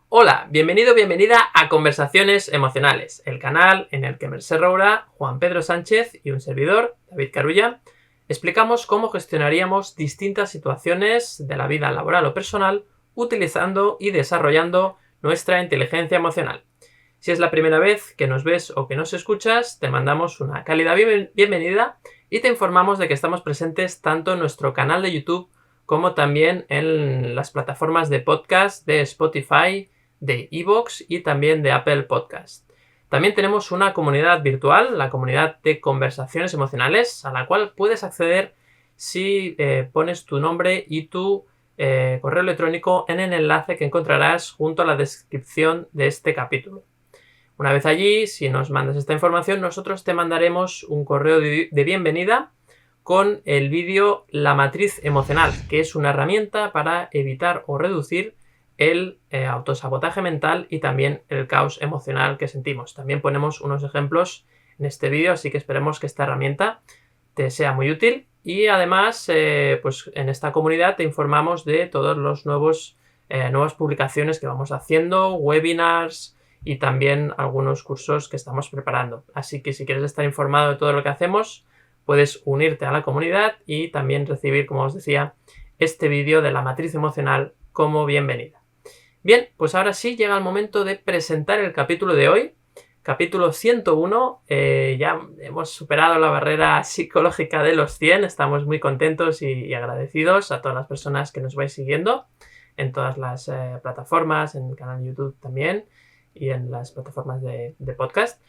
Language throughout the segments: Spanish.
Hola, bienvenido, bienvenida a Conversaciones Emocionales, el canal en el que Mercè Roura, Juan Pedro Sánchez y un servidor, David Carulla, explicamos cómo gestionaríamos distintas situaciones de la vida laboral o personal utilizando y desarrollando nuestra inteligencia emocional. Si es la primera vez que nos ves o que nos escuchas, te mandamos una cálida bienvenida y te informamos de que estamos presentes tanto en nuestro canal de YouTube como también en las plataformas de podcast de Spotify, de iVoox y también de Apple Podcast. También tenemos una comunidad virtual, la comunidad de conversaciones emocionales, a la cual puedes acceder si pones tu nombre y tu correo electrónico en el enlace que encontrarás junto a la descripción de este capítulo. Una vez allí, si nos mandas esta información, nosotros te mandaremos un correo de bienvenida con el vídeo La Matriz Emocional, que es una herramienta para evitar o reducir el autosabotaje mental y también el caos emocional que sentimos. También ponemos unos ejemplos en este vídeo, así que esperemos que esta herramienta te sea muy útil. Y además, pues en esta comunidad te informamos de todos los nuevas publicaciones que vamos haciendo, webinars y también algunos cursos que estamos preparando. Así que si quieres estar informado de todo lo que hacemos, puedes unirte a la comunidad y también recibir, como os decía, este vídeo de la matriz emocional como bienvenida. Bien, pues ahora sí llega el momento de presentar el capítulo de hoy. Capítulo 101, ya hemos superado la barrera psicológica de los 100, estamos muy contentos y agradecidos a todas las personas que nos vais siguiendo en todas las plataformas, en el canal de YouTube también y en las plataformas de podcast.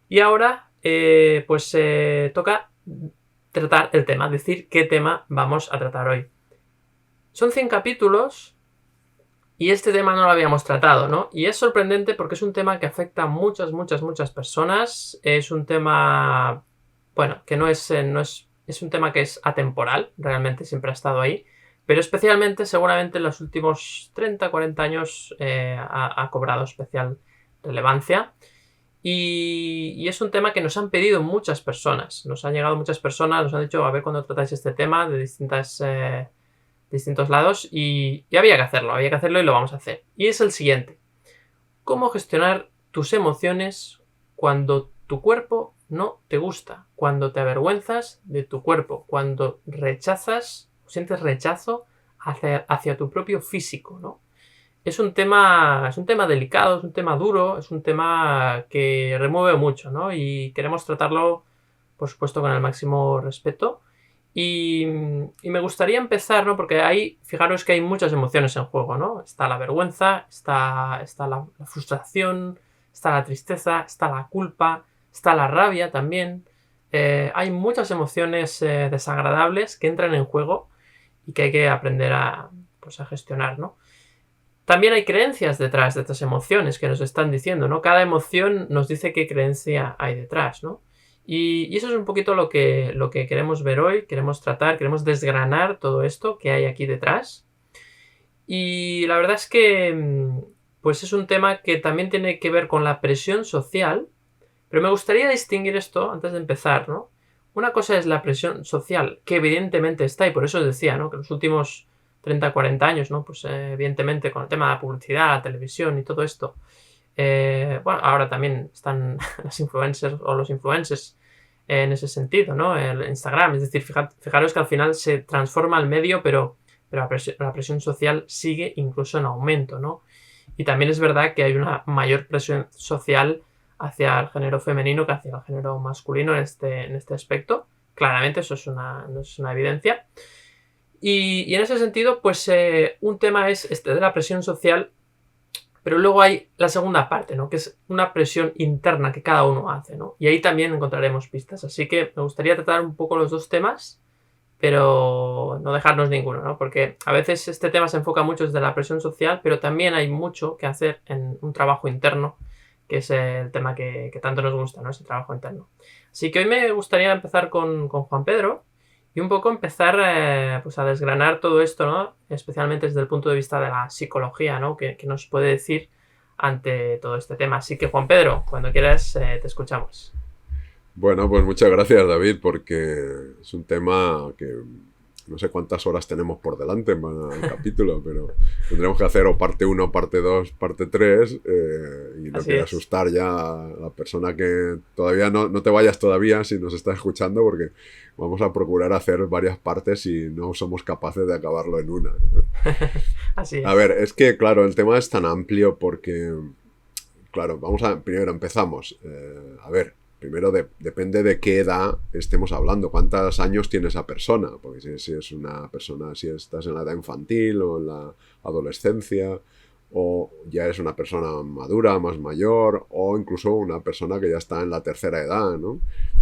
Y ahora toca tratar el tema, decir qué tema vamos a tratar hoy. Son 100 capítulos y este tema no lo habíamos tratado, ¿no? Y es sorprendente porque es un tema que afecta a muchas personas. Es un tema, bueno, que es un tema que es atemporal, realmente siempre ha estado ahí, pero especialmente, seguramente en los últimos 30, 40 años ha cobrado especial relevancia. Y es un tema que nos han pedido muchas personas. Nos han llegado muchas personas, nos han dicho, a ver cuándo tratáis este tema de distintos lados y había que hacerlo y lo vamos a hacer. Y es el siguiente. ¿Cómo gestionar tus emociones cuando tu cuerpo no te gusta? Cuando te avergüenzas de tu cuerpo, cuando sientes rechazo hacia tu propio físico, ¿no? Es un tema delicado, es un tema duro, es un tema que remueve mucho, ¿no? Y queremos tratarlo, por supuesto, con el máximo respeto. Y me gustaría empezar, ¿no? Porque fijaros que hay muchas emociones en juego, ¿no? Está la vergüenza, está la frustración, está la tristeza, está la culpa, está la rabia también. Hay muchas emociones desagradables que entran en juego y que hay que aprender a gestionar, ¿no? También hay creencias detrás de estas emociones que nos están diciendo, ¿no? Cada emoción nos dice qué creencia hay detrás, ¿no? Y eso es un poquito lo que queremos ver hoy, queremos tratar, queremos desgranar todo esto que hay aquí detrás. Y la verdad es que pues es un tema que también tiene que ver con la presión social, pero me gustaría distinguir esto antes de empezar, ¿no? Una cosa es la presión social, que evidentemente está, y por eso os decía, ¿no? Que los últimos 30, 40 años, ¿no? Pues evidentemente con el tema de la publicidad, la televisión y todo esto, bueno, ahora también están las influencers o los influencers en ese sentido, ¿no? El Instagram, es decir, fijaros que al final se transforma el medio, pero la presión social sigue incluso en aumento, ¿no? Y también es verdad que hay una mayor presión social hacia el género femenino que hacia el género masculino en este aspecto. Claramente eso es una evidencia. Y en ese sentido, pues un tema es este de la presión social, pero luego hay la segunda parte, ¿no? Que es una presión interna que cada uno hace, ¿no? Y ahí también encontraremos pistas. Así que me gustaría tratar un poco los dos temas, pero no dejarnos ninguno, ¿no? Porque a veces este tema se enfoca mucho desde la presión social, pero también hay mucho que hacer en un trabajo interno, que es el tema que tanto nos gusta, ¿no? Ese trabajo interno. Así que hoy me gustaría empezar con Juan Pedro y un poco empezar pues a desgranar todo esto, ¿no? Especialmente desde el punto de vista de la psicología, ¿no? Que nos puede decir ante todo este tema. Así que Juan Pedro, cuando quieras te escuchamos. Bueno, pues muchas gracias, David, porque es un tema que no sé cuántas horas tenemos por delante para el capítulo, pero Tendremos que hacer o parte 1, parte 2, parte 3, y no Así quiero es. asustar ya a la persona que todavía no te vayas todavía si nos está escuchando, porque vamos a procurar hacer varias partes y no somos capaces de acabarlo en una. Así A es. ver, es que, claro, el tema es tan amplio porque, claro, primero empezamos. A ver, primero depende de qué edad estemos hablando, cuántos años tiene esa persona, porque si es una persona, si estás en la edad infantil o en la adolescencia, o ya eres una persona madura, más mayor, o incluso una persona que ya está en la tercera edad, ¿no?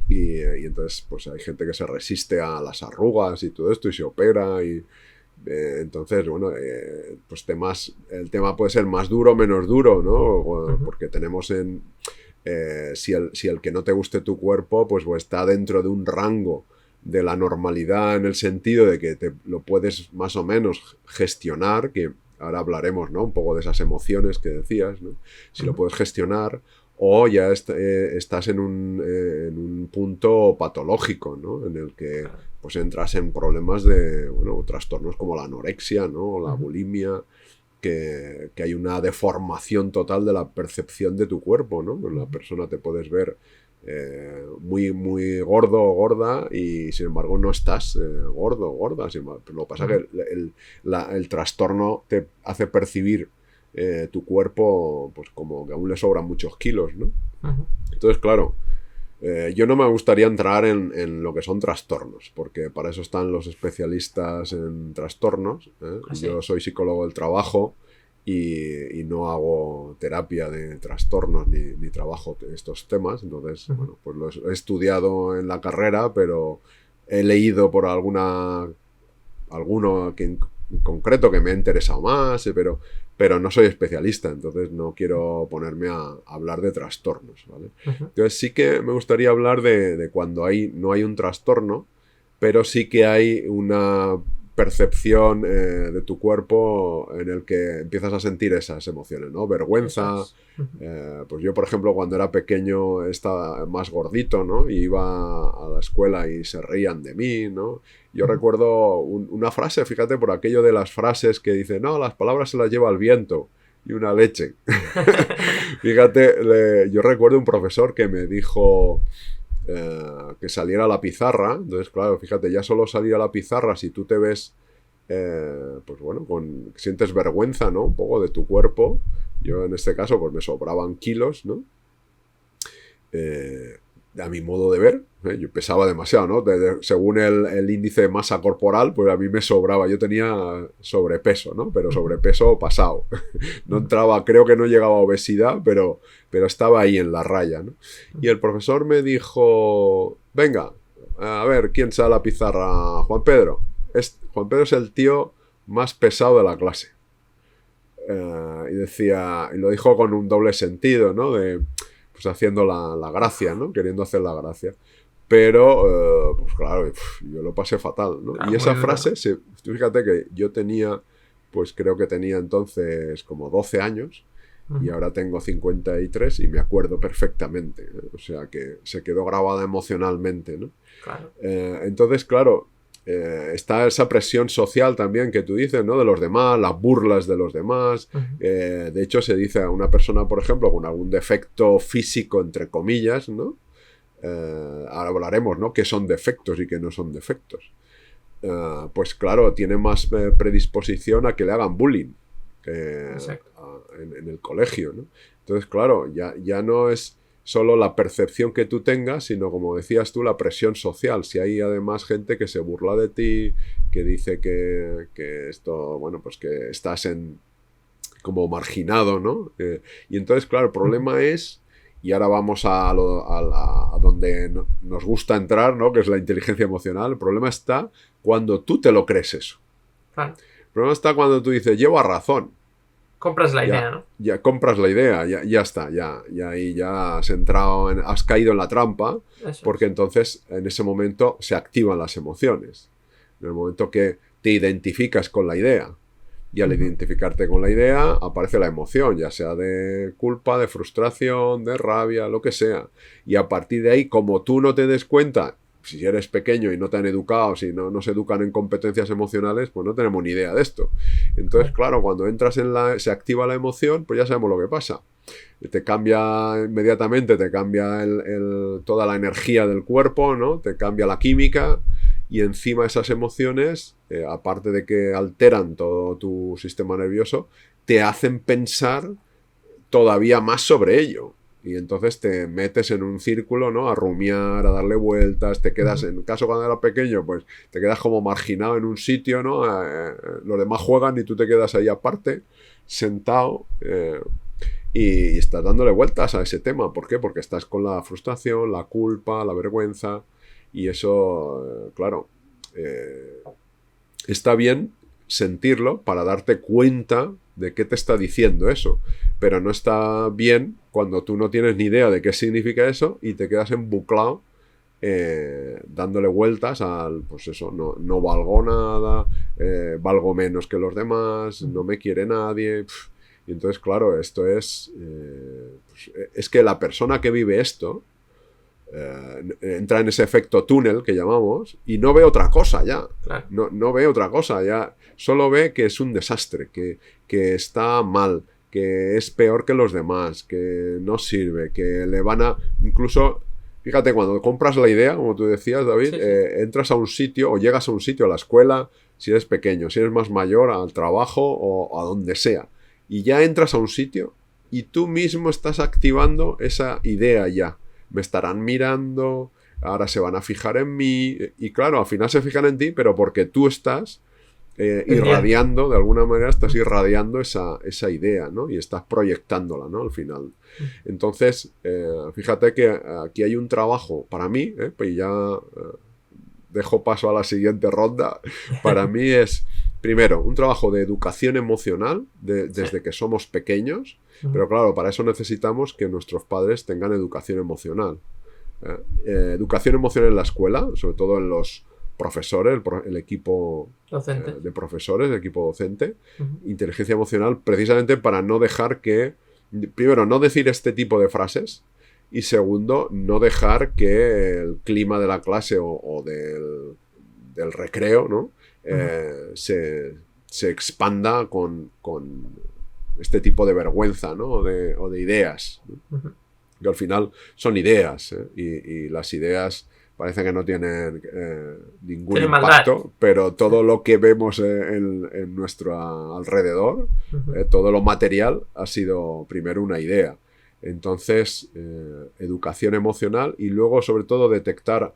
Y entonces, pues hay gente que se resiste a las arrugas y todo esto y se opera y entonces, bueno, pues el tema puede ser más duro o menos duro, ¿no? Porque tenemos si el que no te guste tu cuerpo, pues está dentro de un rango de la normalidad en el sentido de que te lo puedes más o menos gestionar, que ahora hablaremos, ¿no? Un poco de esas emociones que decías, ¿no? Si lo puedes gestionar, o ya estás en un punto patológico, ¿no? En el que pues entras en problemas bueno, trastornos como la anorexia, ¿no? O la bulimia, que hay una deformación total de la percepción de tu cuerpo, ¿no? La persona te puedes ver muy, muy gordo o gorda y sin embargo no estás gordo o gorda. Lo que pasa es que el trastorno te hace percibir tu cuerpo pues como que aún le sobran muchos kilos, ¿no? Entonces, claro, yo no me gustaría entrar en lo que son trastornos, porque para eso están los especialistas en trastornos. Yo soy psicólogo del trabajo y no hago terapia de trastornos ni trabajo estos temas. Entonces, bueno, pues lo he estudiado en la carrera, pero he leído por alguno que en concreto que me ha interesado más, pero no soy especialista, entonces no quiero ponerme a hablar de trastornos, ¿vale? Entonces sí que me gustaría hablar de cuando no hay un trastorno, pero sí que hay una percepción de tu cuerpo en el que empiezas a sentir esas emociones, ¿no? Vergüenza. Pues yo, por ejemplo, cuando era pequeño estaba más gordito, ¿no? Y iba a la escuela y se reían de mí, ¿no? Yo recuerdo una frase, fíjate, por aquello de las frases que dicen, no, las palabras se las lleva el viento y una leche. Fíjate, yo recuerdo un profesor que me dijo que saliera a la pizarra. Entonces, claro, fíjate, ya solo salir a la pizarra, si tú te ves, pues bueno, sientes vergüenza, ¿no? Un poco de tu cuerpo. Yo en este caso, pues me sobraban kilos, ¿no? A mi modo de ver, yo pesaba demasiado, ¿no? Según el índice de masa corporal, pues a mí me sobraba, yo tenía sobrepeso, ¿no? Pero sobrepeso pasado. No entraba, creo que no llegaba a obesidad, pero estaba ahí en la raya, ¿no? Y el profesor me dijo, venga, a ver, ¿quién sale a la pizarra? Juan Pedro. Juan Pedro es el tío más pesado de la clase. Y decía, y lo dijo con un doble sentido, ¿no? Pues haciendo la gracia, ¿no? Queriendo hacer la gracia. Pero, pues claro, yo lo pasé fatal, ¿no? Y esa frase, fíjate que yo tenía, pues creo que tenía entonces como 12 años y ahora tengo 53 y me acuerdo perfectamente, ¿eh? O sea que se quedó grabada emocionalmente, ¿no? Claro. Entonces, claro, está esa presión social también que tú dices, ¿no? De los demás, las burlas de los demás. De hecho, se dice a una persona, por ejemplo, con algún defecto físico, entre comillas, ¿no? Ahora hablaremos, ¿no? ¿Qué son defectos y qué no son defectos? Pues claro, tiene más predisposición a que le hagan bullying en el colegio, ¿no? Entonces, claro, ya no es solo la percepción que tú tengas, sino, como decías tú, la presión social. Si hay además gente que se burla de ti, que dice que esto, bueno, pues que estás como marginado, ¿no? Y entonces, claro, el problema es, y ahora vamos a donde nos gusta entrar, ¿no? Que es la inteligencia emocional. El problema está cuando tú te lo crees eso. Claro. El problema está cuando tú dices, llevo razón. Compras la idea, ¿no? Ya compras la idea, ya está, ya ahí ya has caído en la trampa, porque entonces en ese momento se activan las emociones. En el momento que te identificas con la idea, y al identificarte con la idea aparece la emoción, ya sea de culpa, de frustración, de rabia, lo que sea. Y a partir de ahí, como tú no te des cuenta si eres pequeño y no te han educado, si no se educan en competencias emocionales, pues no tenemos ni idea de esto. Entonces, claro, cuando entras se activa la emoción, pues ya sabemos lo que pasa. Te cambia inmediatamente, te cambia toda la energía del cuerpo, ¿no? Te cambia la química, y encima esas emociones, aparte de que alteran todo tu sistema nervioso, te hacen pensar todavía más sobre ello. Y entonces te metes en un círculo, ¿no? A rumiar, a darle vueltas, te quedas, en el caso cuando eras pequeño, pues te quedas como marginado en un sitio, ¿no? Los demás juegan y tú te quedas ahí aparte, sentado, y estás dándole vueltas a ese tema. ¿Por qué? Porque estás con la frustración, la culpa, la vergüenza, y eso, claro, está bien sentirlo para darte cuenta de qué te está diciendo eso, pero no está bien cuando tú no tienes ni idea de qué significa eso y te quedas embuclado dándole vueltas al, pues eso, no valgo nada, valgo menos que los demás, no me quiere nadie. Y entonces, claro, esto es es que la persona que vive esto entra en ese efecto túnel que llamamos y no ve otra cosa ya. Claro. No ve otra cosa ya. Solo ve que es un desastre, que está mal, que es peor que los demás, que no sirve, que le van a... Incluso, fíjate, cuando compras la idea, como tú decías, David, Sí. entras a un sitio o llegas a un sitio, a la escuela, si eres pequeño, si eres más mayor, al trabajo o a donde sea. Y ya entras a un sitio y tú mismo estás activando esa idea ya. Me estarán mirando, ahora se van a fijar en mí. Y claro, al final se fijan en ti, pero porque tú estás irradiando, de alguna manera estás irradiando esa idea, ¿no? Y estás proyectándola, ¿no? Al final. Entonces, fíjate que aquí hay un trabajo, para mí, pues ya dejo paso a la siguiente ronda. Para mí es, primero, un trabajo de educación emocional desde que somos pequeños. Pero claro, para eso necesitamos que nuestros padres tengan educación emocional. Educación emocional en la escuela, sobre todo en los profesores, el equipo de profesores, el equipo docente. Inteligencia emocional, precisamente para no dejar que... Primero, no decir este tipo de frases. Y segundo, no dejar que el clima de la clase o del recreo, ¿no? Se expanda con este tipo de vergüenza, ¿no? o de ideas, ¿no? Que al final son ideas, y las ideas parece que no tienen ningún impacto, maldad. Pero todo lo que vemos en nuestro alrededor, todo lo material, ha sido primero una idea. Entonces, educación emocional, y luego sobre todo detectar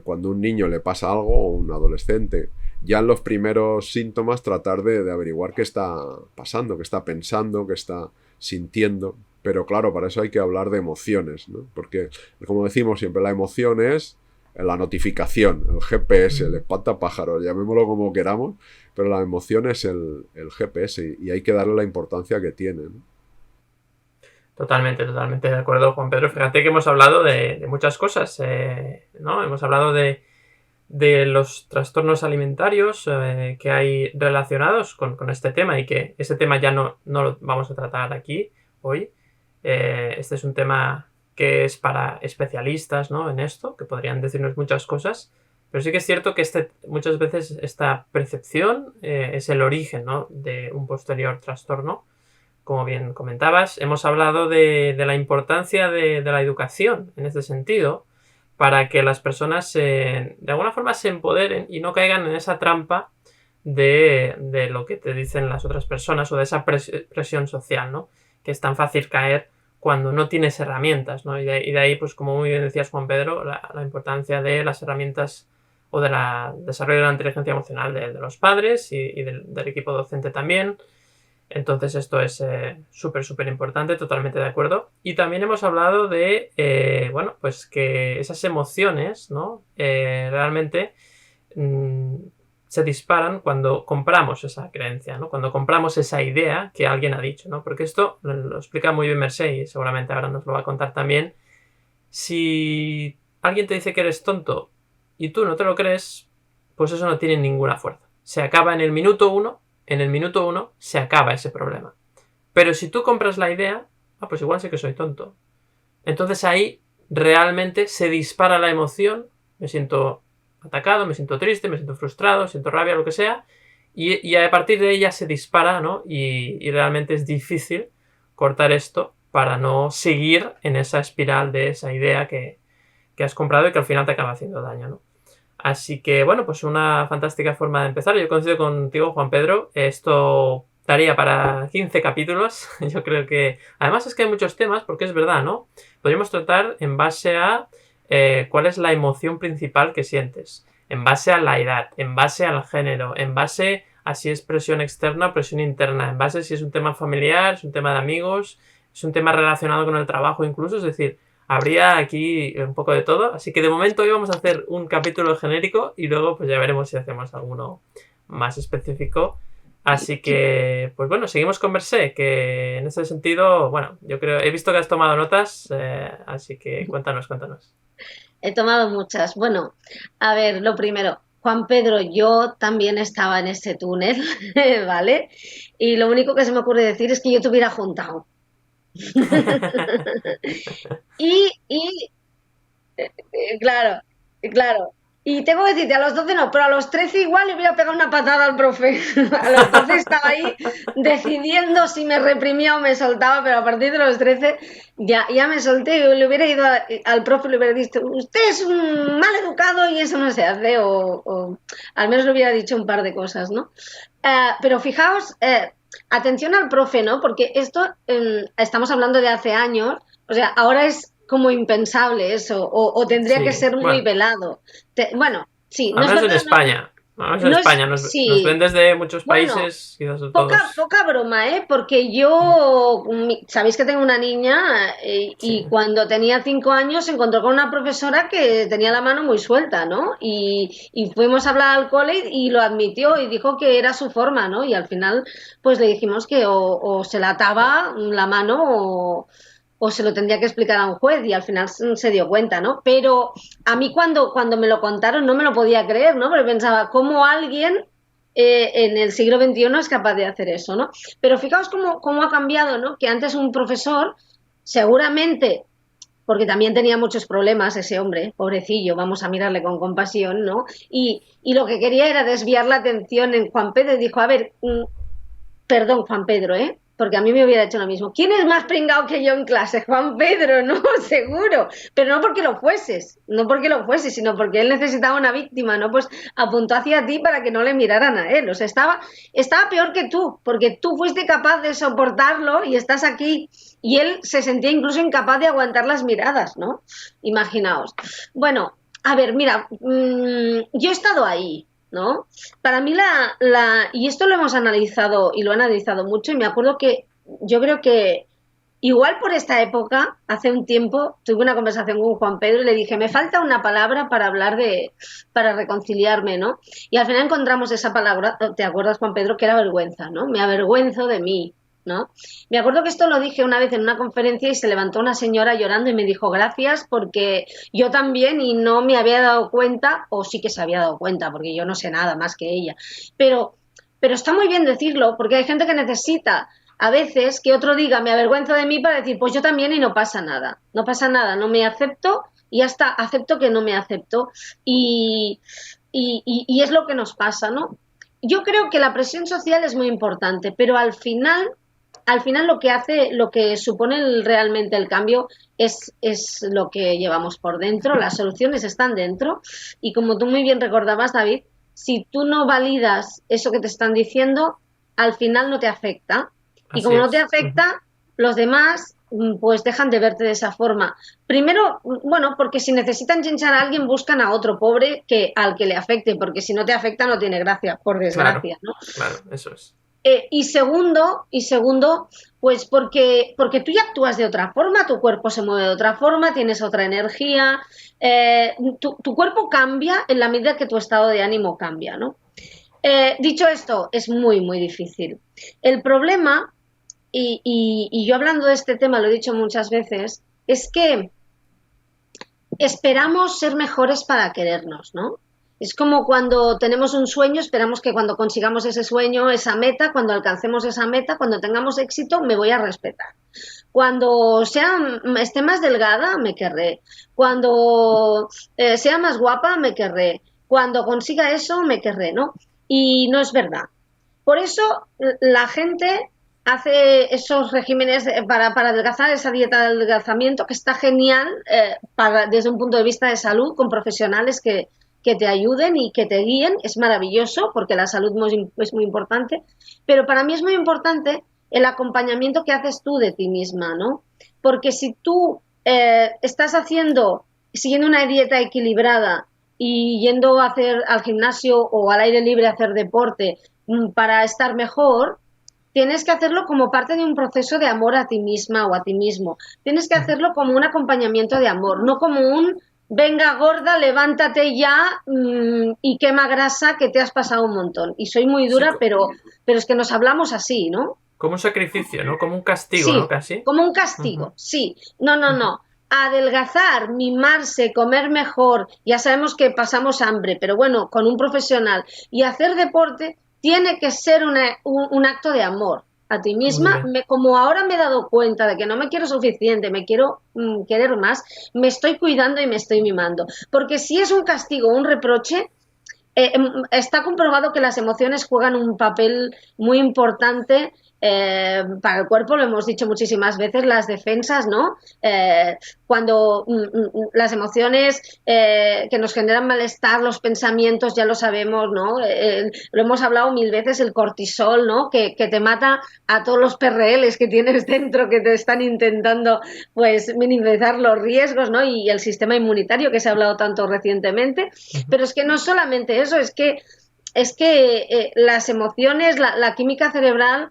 cuando a un niño le pasa algo, o un adolescente, ya en los primeros síntomas tratar de averiguar qué está pasando, qué está pensando, qué está sintiendo. Pero claro, para eso hay que hablar de emociones, ¿no? Porque, como decimos siempre, la emoción es la notificación, el GPS, el espantapájaros, llamémoslo como queramos, pero la emoción es el GPS, y hay que darle la importancia que tiene, ¿no? Totalmente de acuerdo, Juan Pedro. Fíjate que hemos hablado de muchas cosas, ¿no? Hemos hablado de los trastornos alimentarios que hay relacionados con este tema, y que este tema ya no lo vamos a tratar aquí hoy. Este es un tema que es para especialistas, ¿no? En esto, que podrían decirnos muchas cosas, pero sí que es cierto que muchas veces esta percepción es el origen, ¿no? De un posterior trastorno. Como bien comentabas, hemos hablado de la importancia de la educación en este sentido, para que las personas de alguna forma se empoderen y no caigan en esa trampa de lo que te dicen las otras personas, o de esa presión social, ¿no? Que es tan fácil caer cuando no tienes herramientas, ¿no? Y de ahí, pues como muy bien decías, Juan Pedro, la importancia de las herramientas o del desarrollo de la inteligencia emocional de los padres y del equipo docente también. Entonces esto es súper importante, totalmente de acuerdo. Y también hemos hablado de, bueno, pues que esas emociones, ¿no? Realmente se disparan cuando compramos esa creencia, ¿no? Cuando compramos esa idea que alguien ha dicho, ¿no? Porque esto lo explica muy bien Mercé, y seguramente ahora nos lo va a contar también. Si alguien te dice que eres tonto y tú no te lo crees, pues eso no tiene ninguna fuerza. Se acaba en el minuto uno. En el minuto uno se acaba ese problema. Pero si tú compras la idea, pues igual sé que soy tonto. Entonces ahí realmente se dispara la emoción me siento atacado, me siento triste, me siento frustrado, siento rabia, lo que sea, y a partir de ella se dispara, ¿no? Y realmente es difícil cortar esto para no seguir en esa espiral de esa idea que has comprado y que al final te acaba haciendo daño, ¿no? Así que, bueno, pues una fantástica forma de empezar. Yo coincido contigo, Juan Pedro. Esto daría para 15 capítulos. Yo creo que... Además es que hay muchos temas, porque es verdad, ¿no? Podríamos tratar en base a cuál es la emoción principal que sientes, en base a la edad, en base al género, en base a si es presión externa o presión interna, en base a si es un tema familiar, es un tema de amigos, es un tema relacionado con el trabajo incluso. Es decir, habría aquí un poco de todo. Así que de momento hoy vamos a hacer un capítulo genérico y luego pues ya veremos si hacemos alguno más específico. Así que, pues bueno, seguimos con Mercé, que en ese sentido, bueno, yo creo, he visto que has tomado notas, así que cuéntanos. He tomado muchas. Bueno, a ver, lo primero, Juan Pedro, yo también estaba en ese túnel, ¿vale? Y lo único que se me ocurre decir es que yo te hubiera juntado. Y claro, claro. Y tengo que decirte, a los 12 no, pero a los 13 igual le hubiera pegado una patada al profe. A los 12 estaba ahí decidiendo si me reprimía o me soltaba, pero a partir de los 13 ya me solté y le hubiera ido al profe y le hubiera dicho, usted es un mal educado y eso no se hace, o al menos le hubiera dicho un par de cosas, ¿no? Pero fijaos, atención al profe, ¿no? Porque esto estamos hablando de hace años, o sea, ahora es como impensable eso, o tendría Sí, que ser muy bueno, velado. Bueno, sí, al no es menos en verdad, España. Al menos en no España. es, Nos ven sí, desde muchos bueno, países, quizás de poca, todos. poca broma, ¿eh? Porque yo, sabéis que tengo una niña Sí, y cuando tenía 5 años se encontró con una profesora que tenía la mano muy suelta, ¿no? Y fuimos a hablar al cole y lo admitió y dijo que era su forma, ¿no? Y al final, pues le dijimos que o se la ataba la mano o se lo tendría que explicar a un juez y al final se dio cuenta, ¿no? Pero a mí cuando me lo contaron no me lo podía creer, ¿no? Porque pensaba, ¿cómo alguien en el siglo XXI es capaz de hacer eso, ¿no? Pero fijaos cómo ha cambiado, ¿no? Que antes un profesor, seguramente, porque también tenía muchos problemas ese hombre, pobrecillo, vamos a mirarle con compasión, ¿no? Y lo que quería era desviar la atención en Juan Pedro y dijo, a ver, perdón, Juan Pedro, ¿eh? Porque a mí me hubiera hecho lo mismo. ¿Quién es más pringado que yo en clase? Juan Pedro, ¿no? Seguro. Pero no porque lo fueses, no porque lo fueses, sino porque él necesitaba una víctima, ¿no? Pues apuntó hacia ti para que no le miraran a él. O sea, estaba peor que tú, porque tú fuiste capaz de soportarlo y estás aquí. Y él se sentía incluso incapaz de aguantar las miradas, ¿no? Imaginaos. Bueno, a ver, mira, yo he estado ahí, ¿no? Para mí y esto lo hemos analizado y lo he analizado mucho y me acuerdo que yo creo que igual por esta época, hace un tiempo, tuve una conversación con Juan Pedro y le dije, me falta una palabra para hablar para reconciliarme, ¿no? Y al final encontramos esa palabra, ¿te acuerdas, Juan Pedro? Que era vergüenza, ¿no? Me avergüenzo de mí, ¿no? Me acuerdo que esto lo dije una vez en una conferencia y se levantó una señora llorando y me dijo gracias porque yo también y no me había dado cuenta, o sí que se había dado cuenta porque yo no sé nada más que ella, pero, pero está muy bien decirlo porque hay gente que necesita a veces que otro diga me avergüenzo de mí para decir pues yo también y no pasa nada, no pasa nada, no me acepto y ya está, acepto que no me acepto y es lo que nos pasa, ¿no? Yo creo que la presión social es muy importante, pero al final lo que hace, lo que supone realmente el cambio es lo que llevamos por dentro, las soluciones están dentro y como tú muy bien recordabas, David, si tú no validas eso que te están diciendo, al final no te afecta y así como no te es. afecta, los demás pues dejan de verte de esa forma. Primero, bueno, porque si necesitan chinchar a alguien buscan a otro pobre al que le afecte, porque si no te afecta no tiene gracia, por Claro, desgracia, ¿no? claro, eso es. Y segundo, pues porque tú ya actúas de otra forma, tu cuerpo se mueve de otra forma, tienes otra energía, tu cuerpo cambia en la medida que tu estado de ánimo cambia, ¿no? Dicho esto, es muy, muy difícil. El problema, y yo hablando de este tema lo he dicho muchas veces, es que esperamos ser mejores para querernos, ¿no? Es como cuando tenemos un sueño, esperamos que cuando consigamos ese sueño, esa meta, cuando alcancemos esa meta, cuando tengamos éxito, me voy a respetar. Cuando esté más delgada, me querré. Cuando sea más guapa, me querré. Cuando consiga eso, me querré, ¿no? Y no es verdad. Por eso la gente hace esos regímenes para adelgazar, esa dieta de adelgazamiento, que está genial desde un punto de vista de salud, con profesionales que te ayuden y que te guíen. Es maravilloso porque la salud es muy importante, pero para mí es muy importante el acompañamiento que haces tú de ti misma, ¿no? Porque si tú estás siguiendo una dieta equilibrada y yendo a hacer al gimnasio o al aire libre a hacer deporte para estar mejor, tienes que hacerlo como parte de un proceso de amor a ti misma o a ti mismo. Tienes que hacerlo como un acompañamiento de amor, no como un venga gorda, levántate ya y quema grasa que te has pasado un montón. Y soy muy dura, Sí, pero es que nos hablamos así, ¿no? como un sacrificio, ¿no? Como un castigo, Sí, ¿no? Casi. como un castigo, sí. No, no, no. Adelgazar, mimarse, comer mejor, ya sabemos que pasamos hambre, pero bueno, con un profesional y hacer deporte tiene que ser un acto de amor a ti Muy misma. bien. Como ahora me he dado cuenta de que no me quiero suficiente, me quiero querer más, me estoy cuidando y me estoy mimando. Porque si es un castigo, un reproche, está comprobado que las emociones juegan un papel muy importante para el cuerpo, lo hemos dicho muchísimas veces, las defensas, ¿no? Cuando las emociones que nos generan malestar, los pensamientos, ya lo sabemos, ¿no? Lo hemos hablado mil veces, el cortisol, ¿no? Que te mata a todos los PRLs que tienes dentro que te están intentando, pues, minimizar los riesgos, ¿no? Y el sistema inmunitario que se ha hablado tanto recientemente. Pero es que no solamente eso, es que las emociones, la química cerebral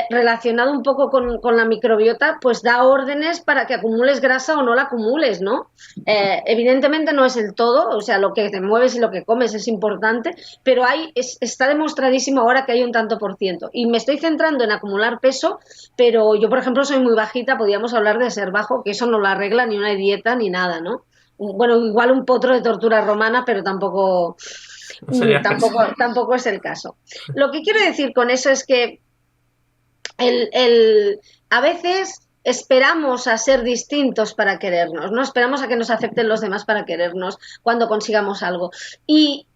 relacionado un poco con la microbiota, pues da órdenes para que acumules grasa o no la acumules, ¿no? Evidentemente no es el todo, o sea, lo que te mueves y lo que comes es importante, pero está demostradísimo ahora que hay un tanto por ciento. Y me estoy centrando en acumular peso, pero yo, por ejemplo, soy muy bajita, podríamos hablar de ser bajo, que eso no lo arregla ni una dieta ni nada, ¿no? Bueno, igual un potro de tortura romana, pero tampoco, No sería el caso. tampoco es el caso. Lo que quiero decir con eso es que a veces esperamos a ser distintos para querernos, ¿no? Esperamos a que nos acepten los demás para querernos cuando consigamos algo. Y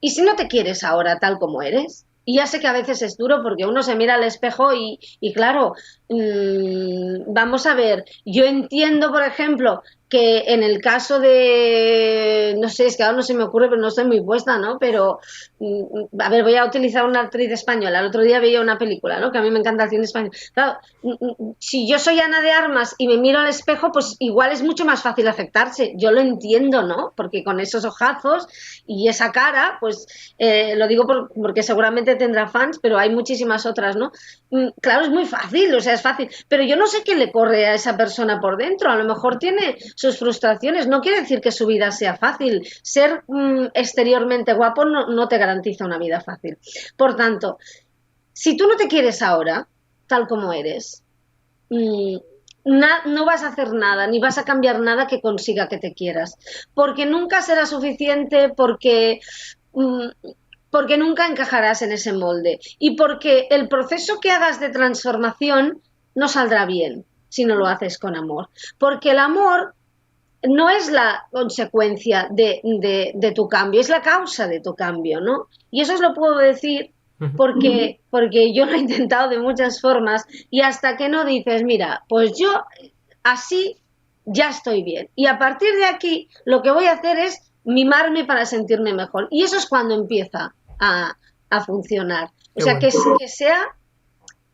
si no te quieres ahora tal como eres, y ya sé que a veces es duro porque uno se mira al espejo y claro, vamos a ver, yo entiendo, por ejemplo, que en el caso de, no sé, es que ahora no se me ocurre, pero no estoy muy puesta, ¿no? Pero, a ver, voy a utilizar una actriz española. El otro día veía una película, ¿no? Que a mí me encanta el cine español. Claro, si yo soy Ana de Armas y me miro al espejo, pues igual es mucho más fácil aceptarse. Yo lo entiendo, ¿no? Porque con esos ojazos y esa cara, pues lo digo porque seguramente tendrá fans, pero hay muchísimas otras, ¿no? Claro, es muy fácil, o sea, es fácil, pero yo no sé qué le corre a esa persona por dentro. A lo mejor tiene sus frustraciones, no quiere decir que su vida sea fácil. Ser exteriormente guapo no te garantiza una vida fácil. Por tanto, si tú no te quieres ahora, tal como eres, no vas a hacer nada, ni vas a cambiar nada que consiga que te quieras, porque nunca será suficiente, porque nunca encajarás en ese molde y porque el proceso que hagas de transformación no saldrá bien si no lo haces con amor, porque el amor no es la consecuencia de tu cambio, es la causa de tu cambio, ¿no? Y eso os lo puedo decir porque yo lo he intentado de muchas formas y hasta que no dices, mira, pues yo así ya estoy bien. Y a partir de aquí lo que voy a hacer es mimarme para sentirme mejor. Y eso es cuando empieza a funcionar. O Qué sea, bueno. que sea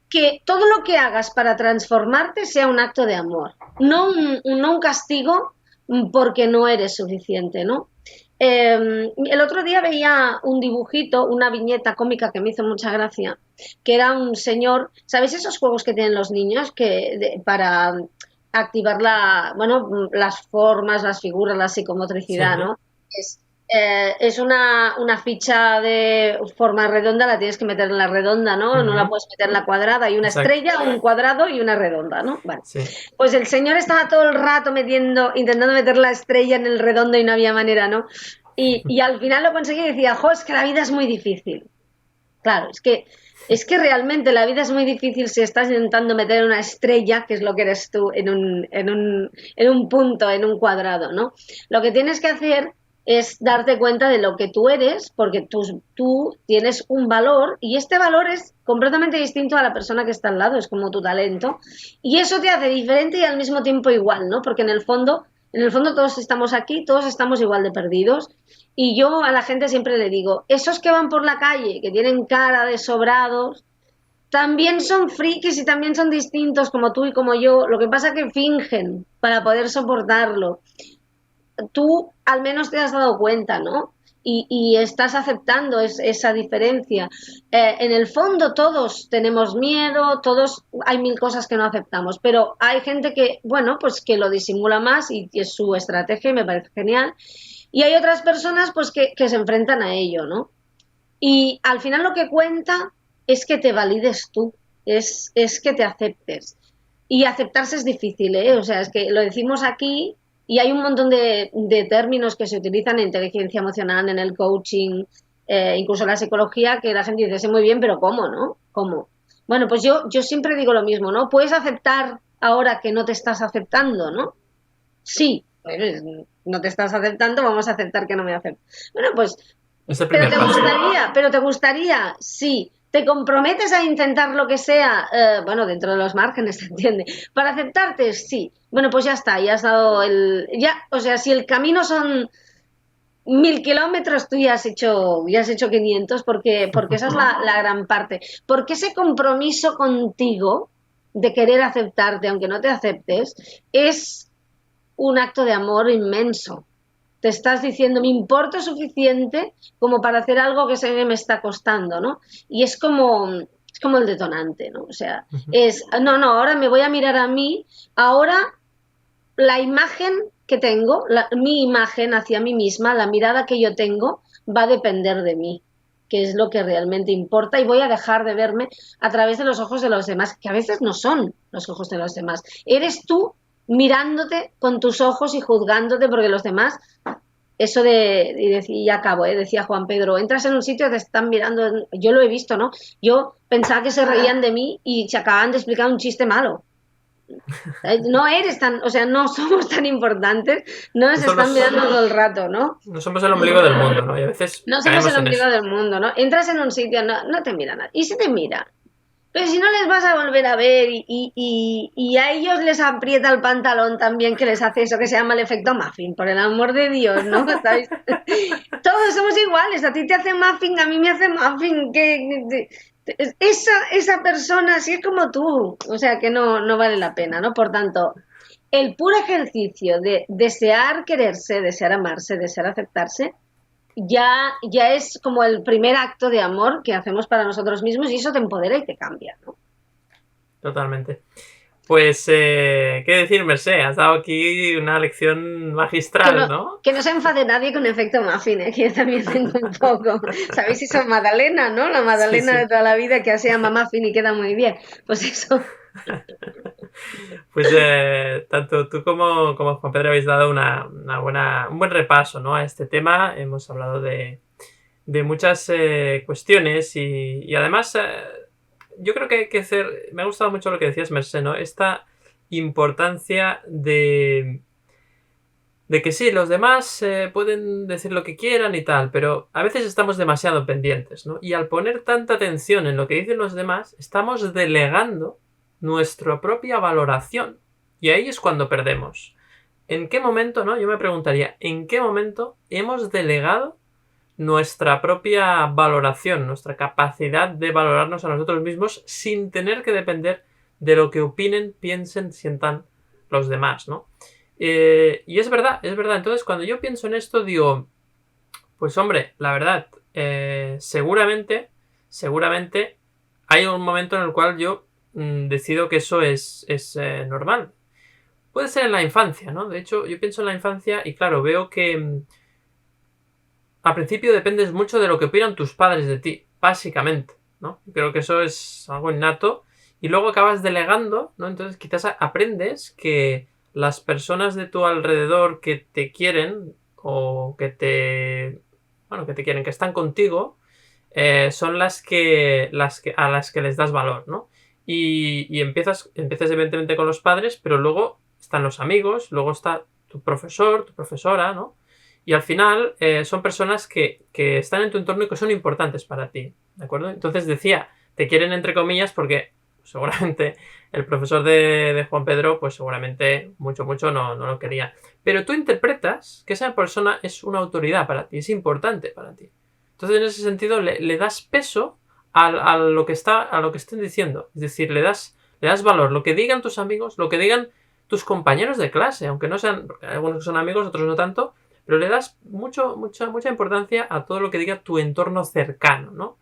que todo lo que hagas para transformarte sea un acto de amor, no un castigo porque no eres suficiente, ¿no? El otro día veía un dibujito, una viñeta cómica que me hizo mucha gracia, que era un señor, ¿sabéis esos juegos que tienen los niños para activar bueno, las formas, las figuras, la psicomotricidad, Sí. ¿no? Es una ficha de forma redonda, la tienes que meter en la redonda, ¿no? No la puedes meter en la cuadrada. Hay una Exacto. estrella, un cuadrado y una redonda, ¿no? Vale. Sí. Pues el señor estaba todo el rato intentando meter la estrella en el redondo y no había manera, ¿no? Y al final lo conseguí y decía, jo, es que la vida es muy difícil. Claro, es que Es que realmente la vida es muy difícil si estás intentando meter una estrella, que es lo que eres tú, en un punto, en un cuadrado, ¿no? Lo que tienes que hacer es darte cuenta de lo que tú eres, porque tú tienes un valor y este valor es completamente distinto a la persona que está al lado, es como tu talento, y eso te hace diferente y al mismo tiempo igual, ¿no? Porque en el fondo todos estamos aquí, todos estamos igual de perdidos. Y yo a la gente siempre le digo, esos que van por la calle, que tienen cara de sobrados, también son frikis y también son distintos como tú y como yo. Lo que pasa es que fingen para poder soportarlo. Tú al menos te has dado cuenta, ¿no? Y estás aceptando esa diferencia. En el fondo todos tenemos miedo, todos hay mil cosas que no aceptamos, pero hay gente que, bueno, pues que lo disimula más y es su estrategia y me parece genial. Y hay otras personas pues que se enfrentan a ello, ¿no? Y al final lo que cuenta es que te valides tú, es que te aceptes. Y aceptarse es difícil, ¿eh? O sea, es que lo decimos aquí y hay un montón de términos que se utilizan en inteligencia emocional, en el coaching, incluso en la psicología, que la gente dice, sí, muy bien, pero ¿cómo, no? ¿Cómo? Bueno, pues yo siempre digo lo mismo, ¿no? Puedes aceptar ahora que no te estás aceptando, ¿no? Sí, pues no te estás aceptando, vamos a aceptar que no me acepto. Bueno, pues, Es el primer paso. pero te gustaría, sí. ¿Te comprometes a intentar lo que sea? Bueno, dentro de los márgenes, ¿se entiende? Para aceptarte, sí. Bueno, pues ya está, ya has dado ya, o sea, si el camino son 1000 kilómetros, tú ya has hecho 500, porque esa es la gran parte. Porque ese compromiso contigo de querer aceptarte, aunque no te aceptes, es un acto de amor inmenso. Te estás diciendo, me importa suficiente como para hacer algo que se me está costando, ¿no? Y es como el detonante, ¿no? O sea, no, ahora me voy a mirar a mí, ahora la imagen que tengo, mi imagen hacia mí misma, la mirada que yo tengo, va a depender de mí, que es lo que realmente importa, y voy a dejar de verme a través de los ojos de los demás, que a veces no son los ojos de los demás. Eres tú mirándote con tus ojos y juzgándote, porque los demás, eso y ya acabo, decía Juan Pedro, entras en un sitio, te están mirando, yo lo he visto, ¿no? Yo pensaba que se reían de mí y se acababan de explicar un chiste malo. No eres tan, o sea, no somos tan importantes, no nos están mirando todo el rato, ¿no? No somos el ombligo del mundo, ¿no? Y a veces no somos el ombligo eso. del mundo, ¿no? Entras en un sitio, no te mira nadie. Y si te mira, pero si no les vas a volver a ver y a ellos les aprieta el pantalón también, que les hace eso que se llama el efecto muffin, por el amor de Dios, ¿no? ¿Sabes? Todos somos iguales, a ti te hace muffin, a mí me hace muffin, esa persona sí es como tú, o sea que no vale la pena, ¿no? Por tanto, el puro ejercicio de desear quererse, desear amarse, desear aceptarse, ya es como el primer acto de amor que hacemos para nosotros mismos y eso te empodera y te cambia, ¿no? Totalmente. Pues, ¿qué decir, Mercé? Has dado aquí una lección magistral, ¿no? Que no se enfade nadie con efecto muffin, que yo también tengo un poco. ¿Sabéis eso? Magdalena, ¿no? La Magdalena de toda la vida que se llama muffin y queda muy bien. Pues eso. Pues tanto tú como Juan Pedro habéis dado un buen repaso, ¿no? A este tema. Hemos hablado de muchas cuestiones y además yo creo que hay que hacer... Me ha gustado mucho lo que decías, Mercé, ¿no? Esta importancia de que sí, los demás pueden decir lo que quieran y tal, pero a veces estamos demasiado pendientes, ¿no? Y al poner tanta atención en lo que dicen los demás, estamos delegando nuestra propia valoración. Y ahí es cuando perdemos. ¿En qué momento, no? Yo me preguntaría, ¿en qué momento hemos delegado nuestra propia valoración, nuestra capacidad de valorarnos a nosotros mismos sin tener que depender de lo que opinen, piensen, sientan los demás, ¿no? Y es verdad. Entonces, cuando yo pienso en esto, digo, pues hombre, la verdad, seguramente hay un momento en el cual yo decido que eso es normal. Puede ser en la infancia, ¿no? De hecho, yo pienso en la infancia y claro, veo que al principio dependes mucho de lo que opinan tus padres de ti, básicamente, ¿no? Creo que eso es algo innato y luego acabas delegando, ¿no? Entonces quizás aprendes que las personas de tu alrededor que te quieren o que te quieren, que están contigo, son a las que les das valor, ¿no? Y empiezas evidentemente con los padres, pero luego están los amigos, luego está tu profesor, tu profesora, ¿no? Y al final son personas que están en tu entorno y que son importantes para ti, ¿de acuerdo? Entonces decía, te quieren entre comillas porque seguramente el profesor de Juan Pedro, pues seguramente mucho no lo quería. Pero tú interpretas que esa persona es una autoridad para ti, es importante para ti. Entonces en ese sentido le das peso a lo que estén diciendo. Es decir, le das valor. Lo que digan tus amigos, lo que digan tus compañeros de clase, aunque no sean, porque algunos que son amigos, otros no tanto, pero le das mucha importancia a todo lo que diga tu entorno cercano, ¿no?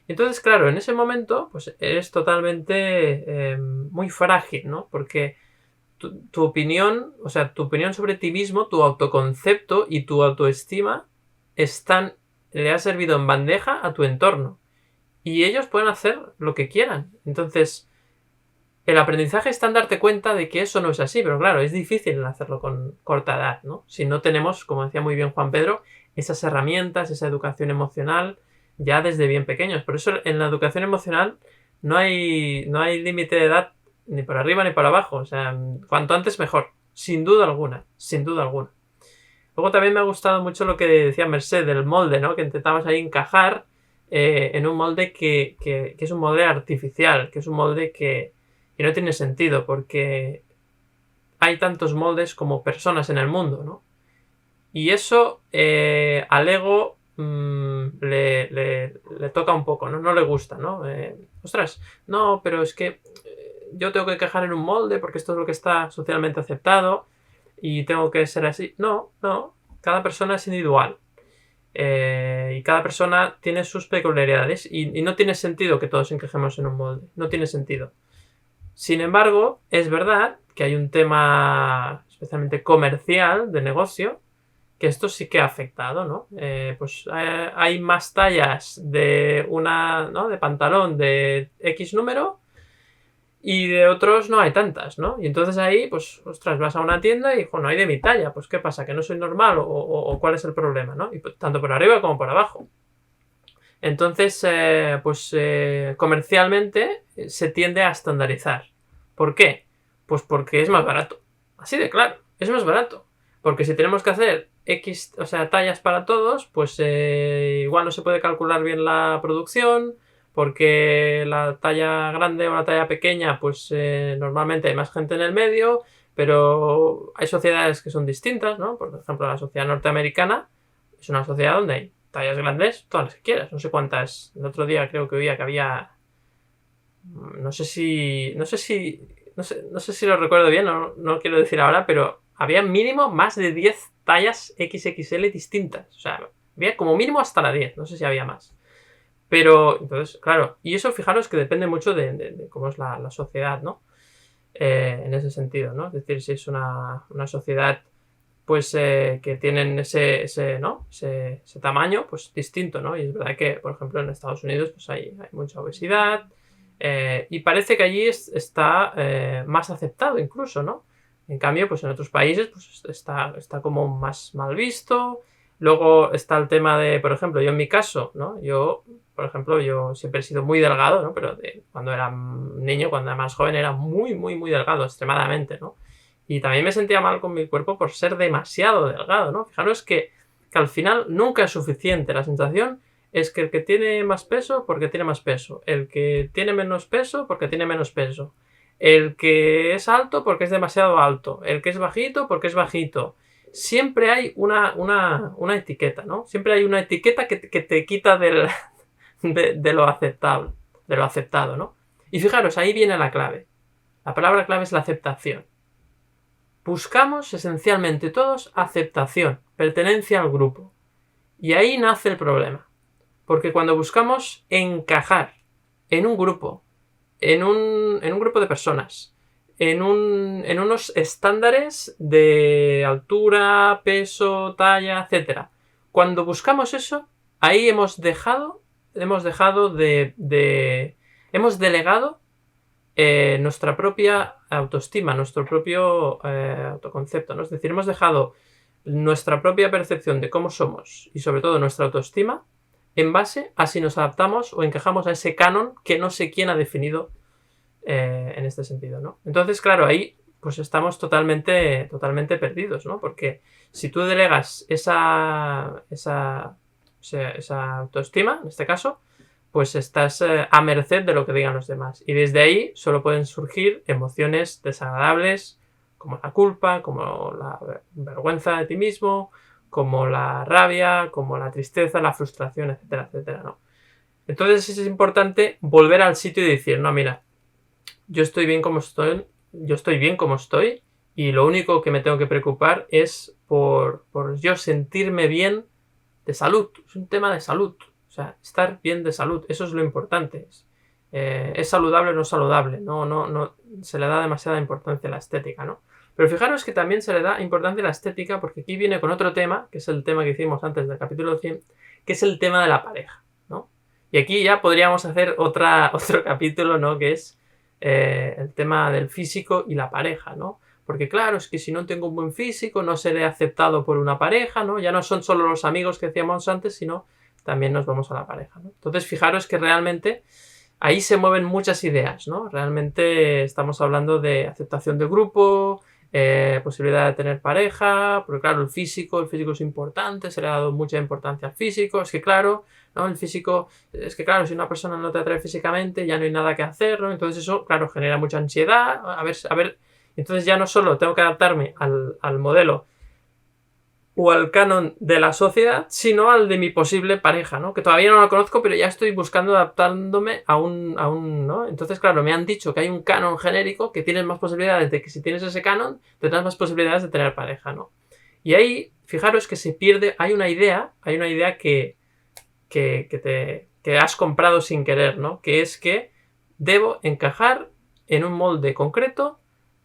Entonces, claro, en ese momento, pues eres totalmente muy frágil, ¿no? Porque tu opinión, o sea, tu opinión sobre ti mismo, tu autoconcepto y tu autoestima le ha servido en bandeja a tu entorno. Y ellos pueden hacer lo que quieran. Entonces, el aprendizaje está en darte cuenta de que eso no es así, pero claro, es difícil hacerlo con corta edad, ¿no? Si no tenemos, como decía muy bien Juan Pedro, esas herramientas, esa educación emocional, ya desde bien pequeños. Por eso en la educación emocional no hay límite de edad ni para arriba ni para abajo. O sea, cuanto antes mejor. Sin duda alguna. Sin duda alguna. Luego también me ha gustado mucho lo que decía Merced del molde, ¿no? Que intentamos ahí encajar en un molde que es un molde artificial, que es un molde que no tiene sentido, porque hay tantos moldes como personas en el mundo, ¿no? Y eso al ego le toca un poco, ¿no? No le gusta, ¿no? Ostras, no, pero es que yo tengo que encajar en un molde porque esto es lo que está socialmente aceptado y tengo que ser así. No, cada persona es individual. Y cada persona tiene sus peculiaridades y no tiene sentido que todos encajemos en un molde. No tiene sentido. Sin embargo, es verdad que hay un tema especialmente comercial de negocio que esto sí que ha afectado, ¿no? Pues hay más tallas de pantalón de X número y de otros no hay tantas, ¿no? Y entonces ahí, pues, ostras, vas a una tienda y, no hay de mi talla. Pues, ¿qué pasa? ¿Que no soy normal? ¿O cuál es el problema, no? Y pues, tanto por arriba como por abajo. Entonces, comercialmente se tiende a estandarizar. ¿Por qué? Pues porque es más barato. Así de claro, es más barato. Porque si tenemos que hacer X, o sea, tallas para todos, pues igual no se puede calcular bien la producción, porque la talla grande o la talla pequeña, pues normalmente hay más gente en el medio, pero hay sociedades que son distintas, ¿no? Por ejemplo, la sociedad norteamericana es una sociedad donde hay tallas grandes, todas las que quieras. No sé cuántas. El otro día creo que oía que había... No sé si lo recuerdo bien, no lo quiero decir ahora, pero había mínimo más de 10 tallas XXL distintas. O sea, había como mínimo hasta la 10, no sé si había más. Pero, entonces, claro, y eso fijaros que depende mucho de cómo es la sociedad, ¿no? En ese sentido, ¿no? Es decir, si es una sociedad pues que tienen ese tamaño, pues distinto, ¿no? Y es verdad que, por ejemplo, en Estados Unidos pues hay mucha obesidad y parece que allí está más aceptado incluso, ¿no? En cambio, pues en otros países pues está como más mal visto. Luego está el tema de, por ejemplo, yo en mi caso, ¿no? Yo siempre he sido muy delgado, ¿no? Pero cuando era niño, cuando era más joven, era muy delgado, extremadamente, ¿no? Y también me sentía mal con mi cuerpo por ser demasiado delgado, ¿no? Fijaros que al final nunca es suficiente. La sensación es que el que tiene más peso, porque tiene más peso. El que tiene menos peso, porque tiene menos peso. El que es alto, porque es demasiado alto. El que es bajito, porque es bajito. Siempre hay una etiqueta, ¿no? Siempre hay una etiqueta que te quita de lo aceptable, de lo aceptado, ¿no? Y fijaros, ahí viene la clave. La palabra clave es la aceptación. Buscamos esencialmente todos aceptación, pertenencia al grupo. Y ahí nace el problema. Porque cuando buscamos encajar en un grupo, en un grupo de personas, en unos estándares de altura, peso, talla, etc. Cuando buscamos eso, ahí hemos delegado nuestra propia autoestima, nuestro propio autoconcepto, ¿no? Es decir, hemos dejado nuestra propia percepción de cómo somos y sobre todo nuestra autoestima en base a si nos adaptamos o encajamos a ese canon que no sé quién ha definido en este sentido, ¿no? Entonces, claro, ahí pues estamos totalmente perdidos, ¿no? Porque si tú delegas esa autoestima, en este caso, pues estás a merced de lo que digan los demás. Y desde ahí solo pueden surgir emociones desagradables, como la culpa, como la vergüenza de ti mismo, como la rabia, como la tristeza, la frustración, etcétera, etcétera, ¿no? Entonces es importante volver al sitio y decir, no, mira, yo estoy bien como estoy y lo único que me tengo que preocupar es por yo sentirme bien de salud. Es un tema de salud. O sea, estar bien de salud. Eso es lo importante. ¿Es saludable o no saludable? No se le da demasiada importancia a la estética, ¿no? Pero fijaros que también se le da importancia a la estética porque aquí viene con otro tema, que es el tema que hicimos antes del capítulo 100, que es el tema de la pareja, ¿no? Y aquí ya podríamos hacer otro capítulo, ¿no? Que es el tema del físico y la pareja, ¿no? Porque claro, es que si no tengo un buen físico no seré aceptado por una pareja, ¿no? Ya no son solo los amigos que decíamos antes, sino también nos vamos a la pareja, ¿no? Entonces fijaros que realmente ahí se mueven muchas ideas, ¿no? Realmente estamos hablando de aceptación de grupo, posibilidad de tener pareja, porque claro, el físico es importante, se le ha dado mucha importancia al físico, es que claro, ¿no? El físico, es que claro, si una persona no te atrae físicamente ya no hay nada que hacer, ¿no? Entonces eso, claro, genera mucha ansiedad, a ver, entonces ya no solo tengo que adaptarme al modelo o al canon de la sociedad, sino al de mi posible pareja, ¿no? Que todavía no la conozco, pero ya estoy buscando adaptándome a un, ¿no? Entonces, claro, me han dicho que hay un canon genérico que tienes más posibilidades de que si tienes ese canon, tendrás más posibilidades de tener pareja, ¿no? Y ahí, fijaros que se pierde, hay una idea que has comprado sin querer, ¿no? Que es que debo encajar en un molde concreto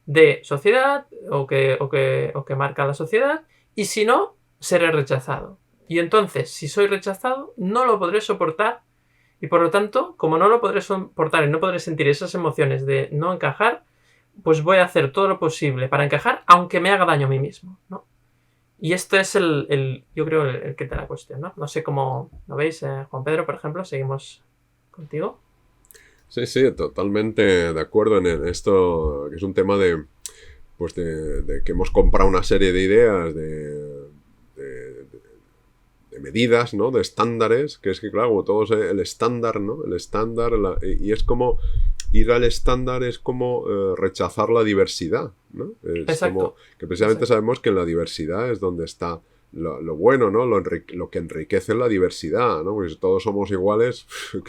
de sociedad o que marca la sociedad, y si no, seré rechazado. Y entonces, si soy rechazado, no lo podré soportar, y por lo tanto, como no lo podré soportar y no podré sentir esas emociones de no encajar, pues voy a hacer todo lo posible para encajar, aunque me haga daño a mí mismo, ¿no? Y esto es yo creo, el que te la cuestión, ¿no? No sé cómo lo veis, Juan Pedro, por ejemplo, seguimos contigo. Sí, totalmente de acuerdo en esto, que es un tema de que hemos comprado una serie de ideas, de medidas, ¿no? De estándares, que es que, claro, como todo es el estándar, ¿no? El estándar, y es como ir al estándar es como rechazar la diversidad, ¿no? Es Exacto. como que precisamente sabemos que en la diversidad es donde está lo bueno, ¿no? Lo que enriquece la diversidad, ¿no? Porque si todos somos iguales,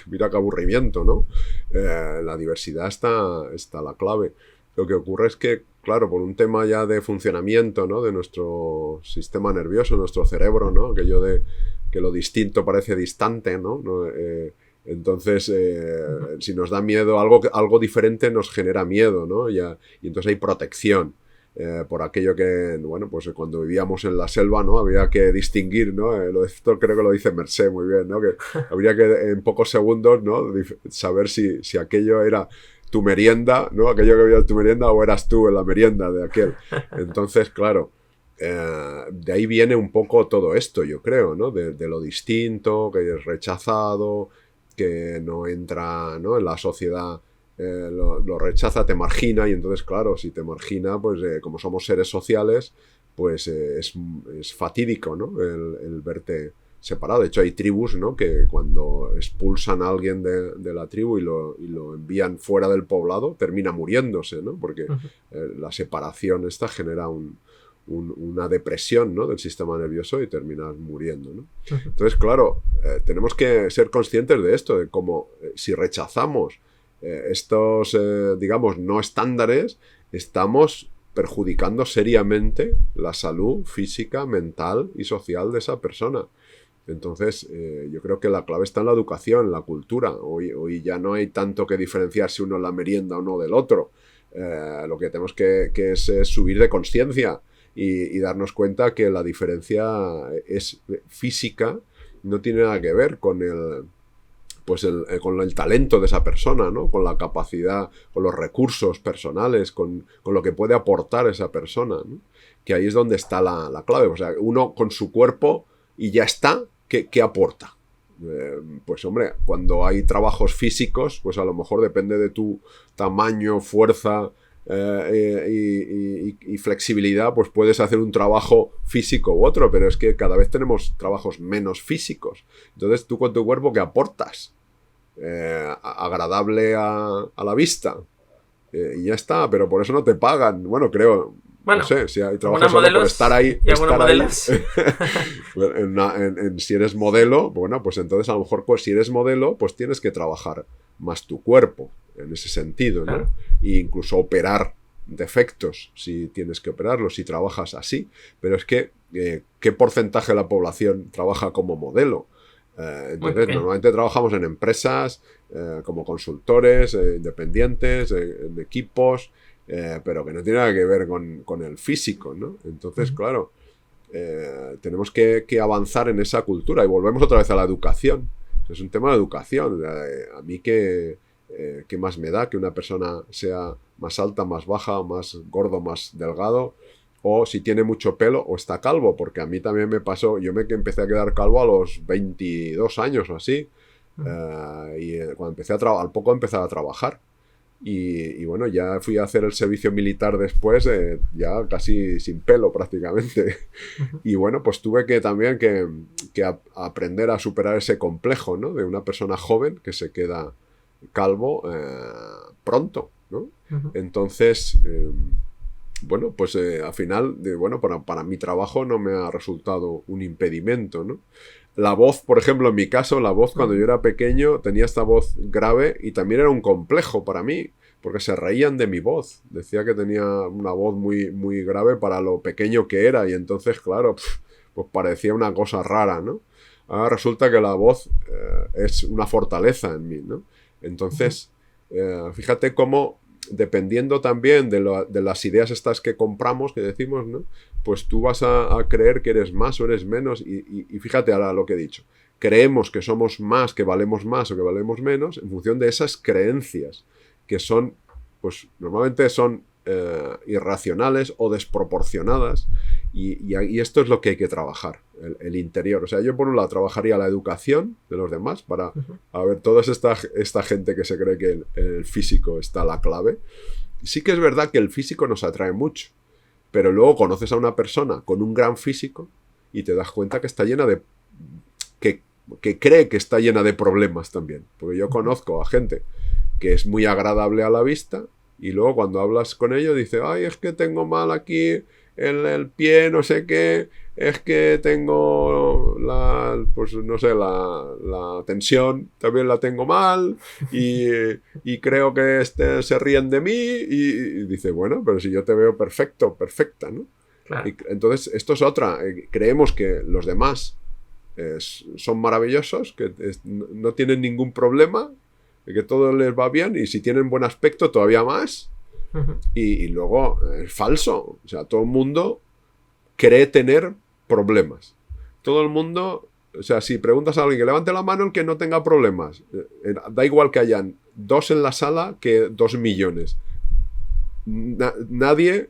mira qué aburrimiento, ¿no? La diversidad está la clave. Lo que ocurre es que, claro, por un tema ya de funcionamiento, ¿no? De nuestro sistema nervioso, nuestro cerebro, ¿no? Aquello de que lo distinto parece distante, ¿no? Entonces, si nos da miedo, algo diferente nos genera miedo, ¿no? Y entonces hay protección. Por aquello que, bueno, pues cuando vivíamos en la selva, ¿no? Había que distinguir, ¿no? Esto creo que lo dice Mercé muy bien, ¿no? Que habría que en pocos segundos, ¿no? Saber si aquello era tu merienda, ¿no? Aquello que había en tu merienda o eras tú en la merienda de aquel. Entonces, claro, de ahí viene un poco todo esto, yo creo, ¿no? De lo distinto, que es rechazado, que no entra, ¿no? En la sociedad, lo rechaza, te margina, y entonces, claro, si te margina, pues como somos seres sociales, pues es fatídico, ¿no? El verte separado. De hecho, hay tribus, ¿no? Que cuando expulsan a alguien de la tribu y lo envían fuera del poblado, termina muriéndose, ¿no? Porque la separación esta genera una depresión, ¿no? Del sistema nervioso y terminas muriendo, ¿no? Entonces, claro, tenemos que ser conscientes de esto, de cómo si rechazamos estos, digamos, no estándares, estamos perjudicando seriamente la salud física, mental y social de esa persona. Entonces, yo creo que la clave está en la educación, en la cultura. Hoy ya no hay tanto que diferenciar si uno es la merienda o no del otro. Lo que tenemos que es subir de conciencia y darnos cuenta que la diferencia es física, no tiene nada que ver con con el talento de esa persona, ¿no? Con la capacidad, con los recursos personales, con lo que puede aportar esa persona, ¿no? Que ahí es donde está la clave. O sea, uno con su cuerpo y ya está, ¿qué aporta? Pues hombre, cuando hay trabajos físicos, pues a lo mejor depende de tu tamaño, fuerza y flexibilidad, pues puedes hacer un trabajo físico u otro, pero es que cada vez tenemos trabajos menos físicos. Entonces tú con tu cuerpo, ¿qué aportas? Agradable a la vista. Y ya está, pero por eso no te pagan. Bueno, creo... Bueno, no sé, si hay trabajos solo por estar ahí. Y algunos modelos. Si eres modelo, bueno, pues entonces a lo mejor pues, si eres modelo, pues tienes que trabajar más tu cuerpo, en ese sentido, ¿no? Claro. E incluso operar defectos, si tienes que operarlos, si trabajas así. Pero es que, ¿qué porcentaje de la población trabaja como modelo? Entonces, normalmente trabajamos en empresas, como consultores, independientes, en equipos... pero que no tiene nada que ver con el físico, ¿no? Entonces, claro, tenemos que avanzar en esa cultura y volvemos otra vez a la educación. Es un tema de educación. A mí ¿qué más me da que una persona sea más alta, más baja, más gordo, más delgado, o si tiene mucho pelo o está calvo? Porque a mí también me pasó, yo me empecé a quedar calvo a los 22 años o así, y cuando empecé al poco empezar a trabajar. Y bueno, ya fui a hacer el servicio militar después, ya casi sin pelo prácticamente. Y bueno, pues tuve que también que aprender a superar ese complejo, ¿no? De una persona joven que se queda calvo pronto, ¿no? Entonces, bueno, pues al final, bueno, para mi trabajo no me ha resultado un impedimento, ¿no? La voz, por ejemplo, en mi caso, la voz cuando yo era pequeño tenía esta voz grave y también era un complejo para mí, porque se reían de mi voz. Decía que tenía una voz muy, muy grave para lo pequeño que era y entonces, claro, pues parecía una cosa rara, ¿no? Ahora resulta que la voz es una fortaleza en mí, ¿no? Entonces, fíjate cómo, dependiendo también de las ideas estas que compramos, que decimos, ¿no? Pues tú vas a creer que eres más o eres menos y fíjate ahora lo que he dicho. Creemos que somos más, que valemos más o que valemos menos en función de esas creencias que son, pues normalmente son irracionales o desproporcionadas y esto es lo que hay que trabajar, el interior. O sea, yo por un lado trabajaría la educación de los demás para a ver toda esta gente que se cree que el físico está la clave. Sí que es verdad que el físico nos atrae mucho, pero luego conoces a una persona con un gran físico y te das cuenta que está llena de... que cree que está llena de problemas también. Porque yo conozco a gente que es muy agradable a la vista y luego cuando hablas con ellos dice, ay, es que tengo mal aquí el pie, no sé qué, es que tengo pues no sé, la tensión también la tengo mal y creo que se ríen de mí y dice, bueno, pero si yo te veo perfecta, ¿no? Claro. Entonces, esto es otra. Creemos que los demás son maravillosos, que no tienen ningún problema, que todo les va bien y si tienen buen aspecto todavía más. Y luego es falso. O sea, todo el mundo cree tener problemas. Todo el mundo, o sea, si preguntas a alguien que levante la mano el que no tenga problemas, da igual que hayan 2 en la sala que 2 millones. Nadie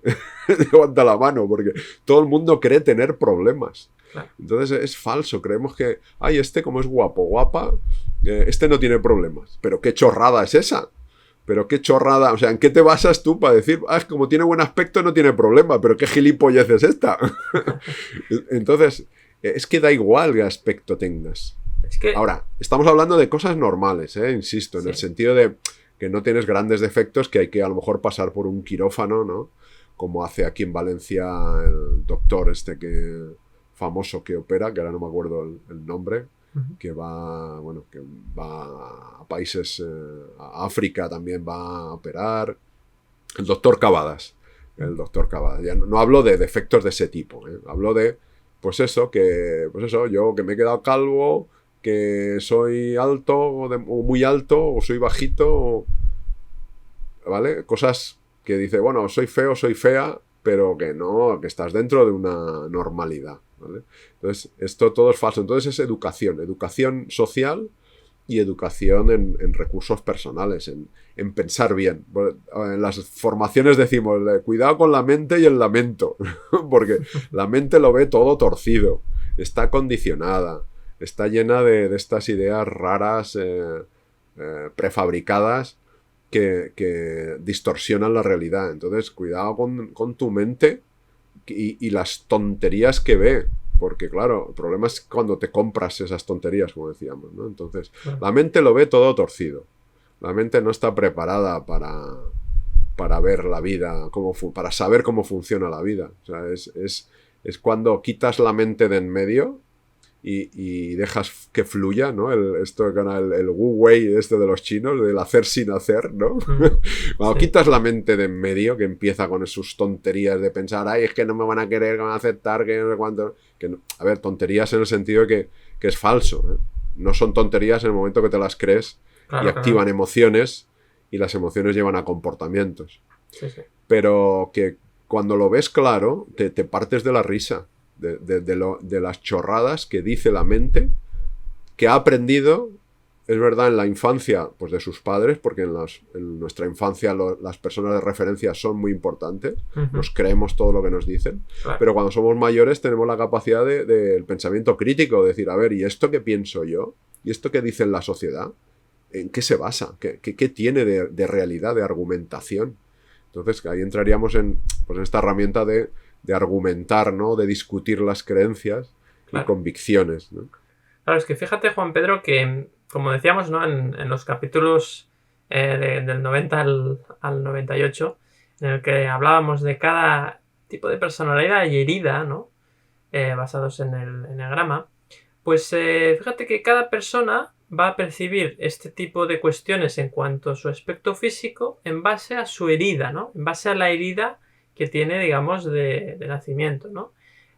levanta la mano porque todo el mundo cree tener problemas. Claro. Entonces es falso. Creemos que, ay, como es guapo, guapa, no tiene problemas. Pero qué chorrada es esa. Pero qué chorrada, o sea, ¿en qué te basas tú para decir, como tiene buen aspecto no tiene problema, pero qué gilipollez es esta? Entonces, es que da igual qué aspecto tengas. Es que... Ahora, estamos hablando de cosas normales, insisto, en el sentido de que no tienes grandes defectos que hay que a lo mejor pasar por un quirófano, ¿no? Como hace aquí en Valencia el doctor famoso que opera, que ahora no me acuerdo el nombre, que va a países, a África también va a operar. El doctor Cavadas. Ya no hablo de defectos de ese tipo, hablo de, yo que me he quedado calvo, que soy alto o muy alto o soy bajito, ¿vale? Cosas que dice, bueno, soy feo, soy fea, pero que no, que estás dentro de una normalidad, ¿vale? Entonces, esto todo es falso. Entonces es educación social y educación en recursos personales, en pensar bien. En las formaciones decimos, cuidado con la mente y el lamento, porque la mente lo ve todo torcido, está condicionada, está llena de estas ideas raras, prefabricadas, que distorsionan la realidad. Entonces, cuidado con tu mente y las tonterías que ve. Porque, claro, el problema es cuando te compras esas tonterías, como decíamos, ¿no? Entonces, la mente lo ve todo torcido. La mente no está preparada para ver la vida, para saber cómo funciona la vida. O sea, es cuando quitas la mente de en medio y dejas que fluya, ¿no? Esto que era el Wu Wei de los chinos, del hacer sin hacer, ¿no? Cuando quitas la mente de en medio, que empieza con sus tonterías de pensar, ay, es que no me van a querer, que me van a aceptar, que no sé cuánto... A ver, tonterías en el sentido de que es falso, ¿eh? No son tonterías en el momento que te las crees y activan emociones, y las emociones llevan a comportamientos. Sí, sí. Pero que cuando lo ves claro, te partes de la risa. De las chorradas que dice la mente, que ha aprendido, es verdad, en la infancia, pues de sus padres, porque en nuestra infancia las personas de referencia son muy importantes, nos creemos todo lo que nos dicen, pero cuando somos mayores tenemos la capacidad del pensamiento crítico, de decir, a ver, ¿y esto qué pienso yo? ¿Y esto qué dice la sociedad? ¿En qué se basa? ¿Qué tiene de realidad, de argumentación? Entonces ahí entraríamos en esta herramienta de argumentar, ¿no? De discutir las creencias y convicciones, ¿no? Claro, es que fíjate, Juan Pedro, que como decíamos, ¿no? En los capítulos del 90 al 98, en el que hablábamos de cada tipo de personalidad y herida, ¿no? Basados en el eneagrama, pues fíjate que cada persona va a percibir este tipo de cuestiones en cuanto a su aspecto físico en base a su herida, ¿no? En base a la herida que tiene, digamos, de nacimiento, ¿no?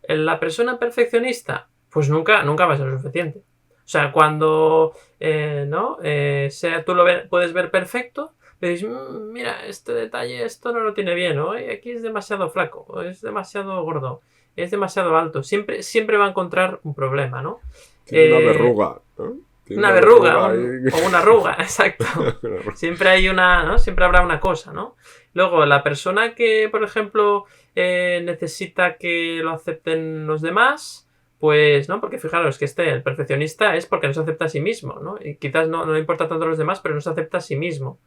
La persona perfeccionista, pues nunca va a ser suficiente. O sea, cuando ¿no? Tú puedes ver perfecto, le dices, mira, este detalle, esto no lo tiene bien, ¿no? Aquí es demasiado flaco, o es demasiado gordo, es demasiado alto. Siempre va a encontrar un problema, ¿no? Tiene una verruga, ¿no? Una verruga o una arruga, exacto. Siempre hay ¿no? Siempre habrá una cosa, ¿no? Luego, la persona que, por ejemplo, necesita que lo acepten los demás, pues, ¿no? Porque fijaros que el perfeccionista es porque no se acepta a sí mismo, ¿no? Y quizás no le importa tanto a los demás, pero no se acepta a sí mismo.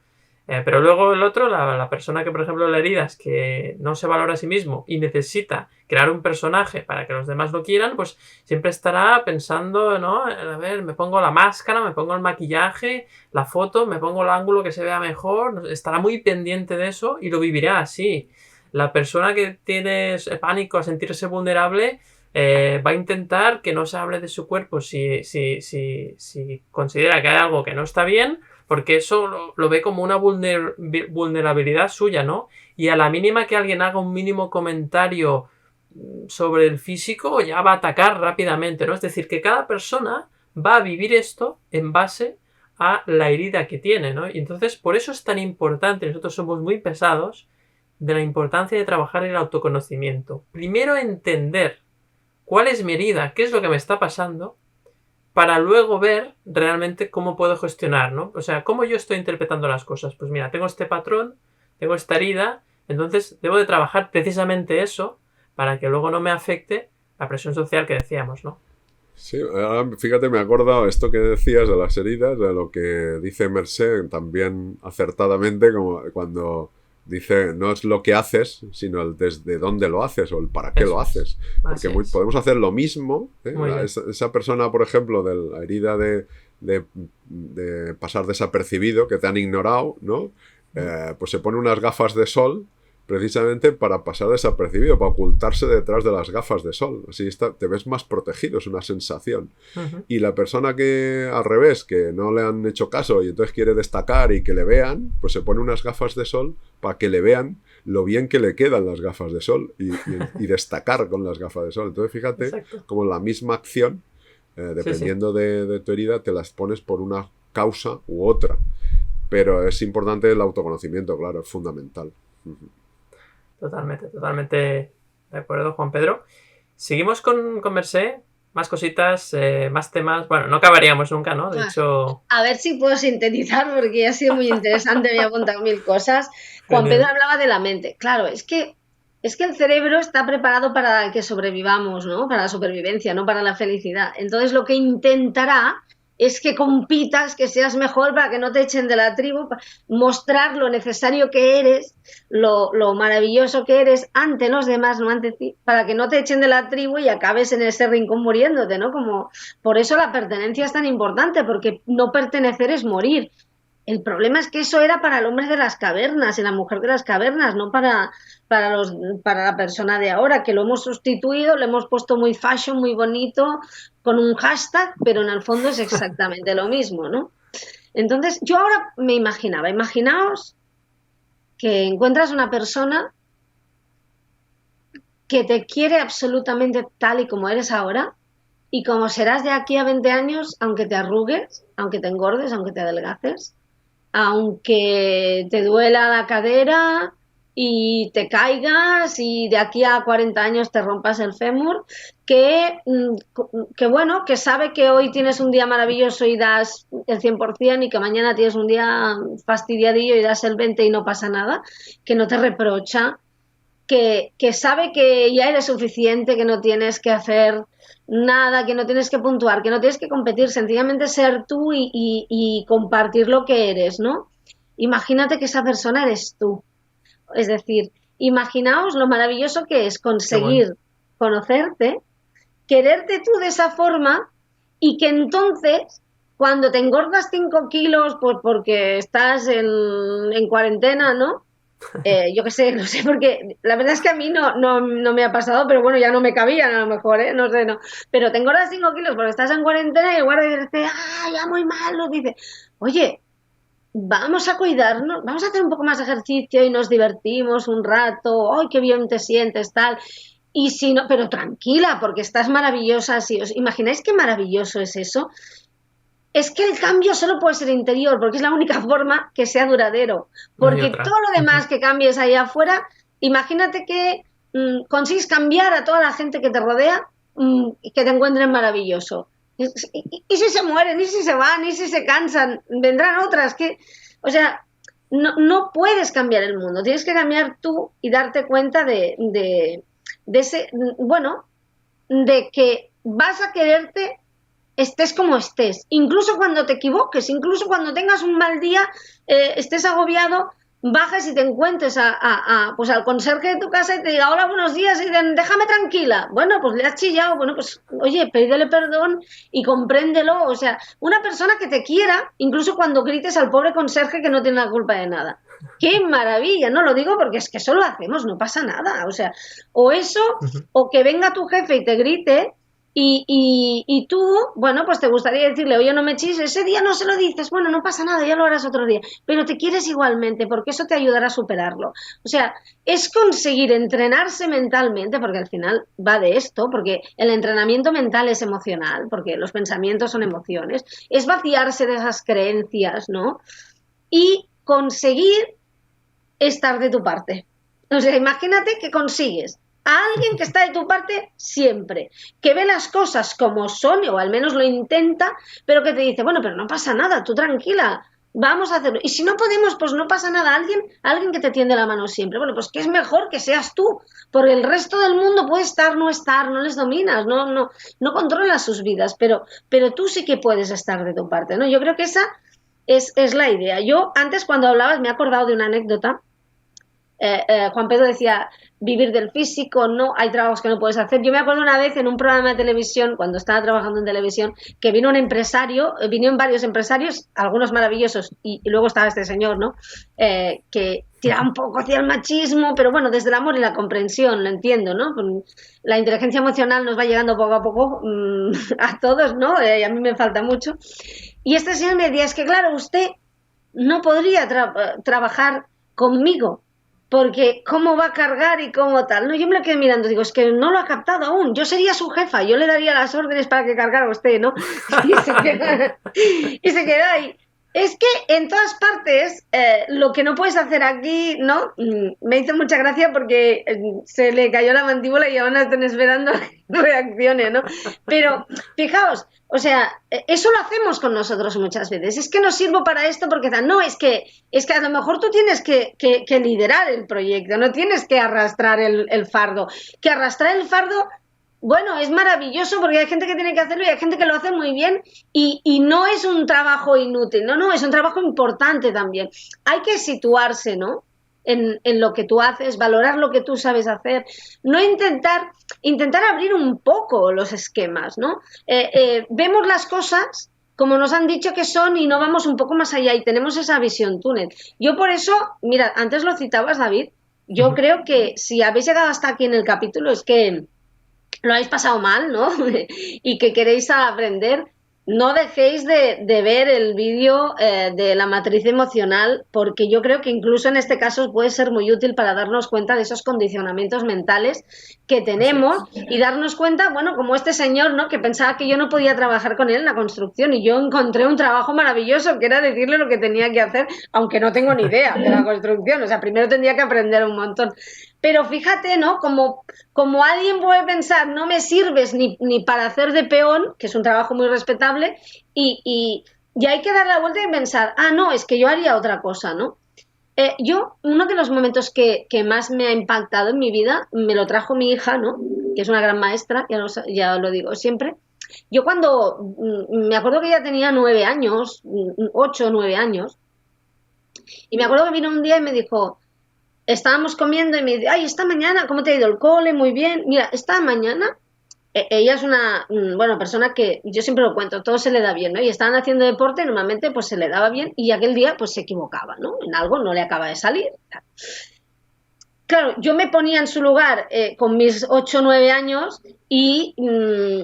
Pero luego el otro, la persona que, por ejemplo, la herida es que no se valora a sí mismo y necesita crear un personaje para que los demás lo quieran, pues siempre estará pensando, ¿no? A ver, me pongo la máscara, me pongo el maquillaje, la foto, me pongo el ángulo que se vea mejor, estará muy pendiente de eso y lo vivirá así. La persona que tiene pánico a sentirse vulnerable va a intentar que no se hable de su cuerpo si considera que hay algo que no está bien, porque eso lo ve como una vulnerabilidad suya, ¿no? Y a la mínima que alguien haga un mínimo comentario sobre el físico, ya va a atacar rápidamente, ¿no? Es decir, que cada persona va a vivir esto en base a la herida que tiene, ¿no? Y entonces, por eso es tan importante, nosotros somos muy pesados, de la importancia de trabajar el autoconocimiento. Primero entender cuál es mi herida, qué es lo que me está pasando, para luego ver realmente cómo puedo gestionar, ¿no? O sea, cómo yo estoy interpretando las cosas. Pues mira, tengo este patrón, tengo esta herida, entonces debo de trabajar precisamente eso para que luego no me afecte la presión social que decíamos, ¿no? Sí, fíjate, me he acordado esto que decías de las heridas, de lo que dice Mercé también acertadamente, como cuando dice, no es lo que haces, sino el desde dónde lo haces o el para qué lo haces. Porque podemos hacer lo mismo, ¿eh? Esa persona, por ejemplo, de la herida de pasar desapercibido, que te han ignorado, ¿no? Pues se pone unas gafas de sol precisamente para pasar desapercibido, para ocultarse detrás de las gafas de sol. Así te ves más protegido, es una sensación. Y la persona que, al revés, que no le han hecho caso y entonces quiere destacar y que le vean, pues se pone unas gafas de sol para que le vean lo bien que le quedan las gafas de sol y destacar con las gafas de sol. Entonces fíjate, como la misma acción, dependiendo de tu herida, te las pones por una causa u otra. Pero es importante el autoconocimiento, claro, es fundamental. Totalmente de acuerdo, Juan Pedro. Seguimos con Mercé, más cositas, más temas. Bueno, no acabaríamos nunca, ¿no? De hecho... A ver si puedo sintetizar, porque ha sido muy interesante, me ha contado 1000 cosas. Juan Pedro hablaba de la mente. Claro, es que es que el cerebro está preparado para que sobrevivamos, ¿no? Para la supervivencia, no para la felicidad. Entonces lo que intentará es que compitas, que seas mejor para que no te echen de la tribu, mostrar lo necesario que eres, lo maravilloso que eres ante los demás, no ante ti, para que no te echen de la tribu y acabes en ese rincón muriéndote, ¿no? Como, por eso la pertenencia es tan importante, porque no pertenecer es morir. El problema es que eso era para el hombre de las cavernas y la mujer de las cavernas, no para la persona de ahora, que lo hemos sustituido, le hemos puesto muy fashion, muy bonito, con un hashtag, pero en el fondo es exactamente lo mismo, ¿no? Entonces, yo ahora me imaginaba, imaginaos que encuentras una persona que te quiere absolutamente tal y como eres ahora, y como serás de aquí a 20 años, aunque te arrugues, aunque te engordes, aunque te adelgaces, aunque te duela la cadera y te caigas y de aquí a 40 años te rompas el fémur, que bueno, que sabe que hoy tienes un día maravilloso y das el 100% y que mañana tienes un día fastidiadillo y das el 20% y no pasa nada, que no te reprocha, que sabe que ya eres suficiente, que no tienes que hacer nada, que no tienes que puntuar, que no tienes que competir, sencillamente ser tú y compartir lo que eres, ¿no? Imagínate que esa persona eres tú. Es decir, imaginaos lo maravilloso que es conseguir conocerte, quererte tú de esa forma y que entonces, cuando te engordas 5 kilos, pues porque estás en cuarentena, ¿no? Yo qué sé, no sé, porque la verdad es que a mí no me ha pasado, pero bueno, ya no me cabían a lo mejor, ¿eh? No sé, no. Pero tengo ahora 5 kilos porque estás en cuarentena y el guardia dice, ya muy mal, nos dice, oye, vamos a cuidarnos, vamos a hacer un poco más de ejercicio y nos divertimos un rato, ¡ay, qué bien te sientes, tal! Y si no, pero tranquila, porque estás maravillosa, si os imagináis qué maravilloso es eso. Es que el cambio solo puede ser interior, porque es la única forma que sea duradero. Porque todo lo demás que cambies ahí afuera, imagínate que consigues cambiar a toda la gente que te rodea y que te encuentren maravilloso. Y si se mueren, y si se van, y si se cansan, vendrán otras. O sea, no puedes cambiar el mundo, tienes que cambiar tú y darte cuenta de ese, bueno, de que vas a quererte estés como estés, incluso cuando te equivoques, incluso cuando tengas un mal día, estés agobiado, bajes y te encuentres pues al conserje de tu casa y te diga hola, buenos días, y déjame tranquila. Bueno, pues le has chillado, bueno, pues oye, pídele perdón y compréndelo. O sea, una persona que te quiera, incluso cuando grites al pobre conserje que no tiene la culpa de nada. ¡Qué maravilla! No lo digo porque es que eso lo hacemos, no pasa nada. O sea, o eso, o que venga tu jefe y te grite. Y tú, bueno, pues te gustaría decirle, oye, no me eches, ese día no se lo dices, bueno, no pasa nada, ya lo harás otro día, pero te quieres igualmente, porque eso te ayudará a superarlo. O sea, es conseguir entrenarse mentalmente, porque al final va de esto, porque el entrenamiento mental es emocional, porque los pensamientos son emociones, es vaciarse de esas creencias, ¿no? Y conseguir estar de tu parte. O sea, imagínate que consigues a alguien que está de tu parte siempre, que ve las cosas como son, o al menos lo intenta, pero que te dice, bueno, pero no pasa nada, tú tranquila, vamos a hacerlo. Y si no podemos, pues no pasa nada, alguien que te tiende la mano siempre. Bueno, pues que es mejor que seas tú, porque el resto del mundo puede estar, no les dominas, no controlas sus vidas, pero tú sí que puedes estar de tu parte, ¿no? Yo creo que esa es la idea. Yo antes cuando hablabas me he acordado de una anécdota. Juan Pedro decía vivir del físico, no, hay trabajos que no puedes hacer. Yo me acuerdo una vez en un programa de televisión, cuando estaba trabajando en televisión, que vino un empresario, vinieron varios empresarios, algunos maravillosos, y luego estaba este señor, ¿no? Que tiraba un poco hacia el machismo, pero bueno, desde el amor y la comprensión, lo entiendo, ¿no? La inteligencia emocional nos va llegando poco a poco a todos, ¿no? A mí me falta mucho. Y este señor me decía, es que claro, usted no podría trabajar conmigo, porque cómo va a cargar y cómo tal. No, yo me lo quedé mirando, digo, es que no lo ha captado aún, yo sería su jefa, yo le daría las órdenes para que cargara usted, ¿no? Y se queda ahí. Es que en todas partes, lo que no puedes hacer aquí, ¿no? Me hizo mucha gracia porque se le cayó la mandíbula y aún están esperando reacciones, ¿no? Pero fijaos, o sea, eso lo hacemos con nosotros muchas veces. Es que no sirvo para esto porque no, es que a lo mejor tú tienes que liderar el proyecto, no tienes que arrastrar el fardo. Que arrastrar el fardo, bueno, es maravilloso porque hay gente que tiene que hacerlo y hay gente que lo hace muy bien y no es un trabajo inútil, no, es un trabajo importante también. Hay que situarse, ¿no? En lo que tú haces, valorar lo que tú sabes hacer, no intentar abrir un poco los esquemas, ¿no? Vemos las cosas como nos han dicho que son y no vamos un poco más allá y tenemos esa visión túnel. Yo por eso, mira, antes lo citabas, David, yo creo que si habéis llegado hasta aquí en el capítulo es que lo habéis pasado mal, ¿no? Y que queréis aprender, no dejéis de ver el vídeo de la matriz emocional, porque yo creo que incluso en este caso puede ser muy útil para darnos cuenta de esos condicionamientos mentales que tenemos y darnos cuenta, bueno, como este señor, ¿no? Que pensaba que yo no podía trabajar con él en la construcción y yo encontré un trabajo maravilloso que era decirle lo que tenía que hacer, aunque no tengo ni idea de la construcción, o sea, primero tendría que aprender un montón. Pero fíjate, ¿no? Como alguien puede pensar, no me sirves ni para hacer de peón, que es un trabajo muy respetable, y hay que dar la vuelta y pensar, no, es que yo haría otra cosa, ¿no? Uno de los momentos que más me ha impactado en mi vida, me lo trajo mi hija, ¿no? Que es una gran maestra, ya lo digo siempre. Yo me acuerdo que ella tenía 9 años, 8 o 9 años, y me acuerdo que vino un día y me dijo, estábamos comiendo y me dice, ay, esta mañana, ¿cómo te ha ido el cole? Muy bien. Mira, esta mañana, ella es una, bueno, persona que, yo siempre lo cuento, todo se le da bien, ¿no? Y estaban haciendo deporte, normalmente pues se le daba bien y aquel día pues se equivocaba, ¿no? En algo no le acaba de salir. Claro, yo me ponía en su lugar con mis 8 o 9 años y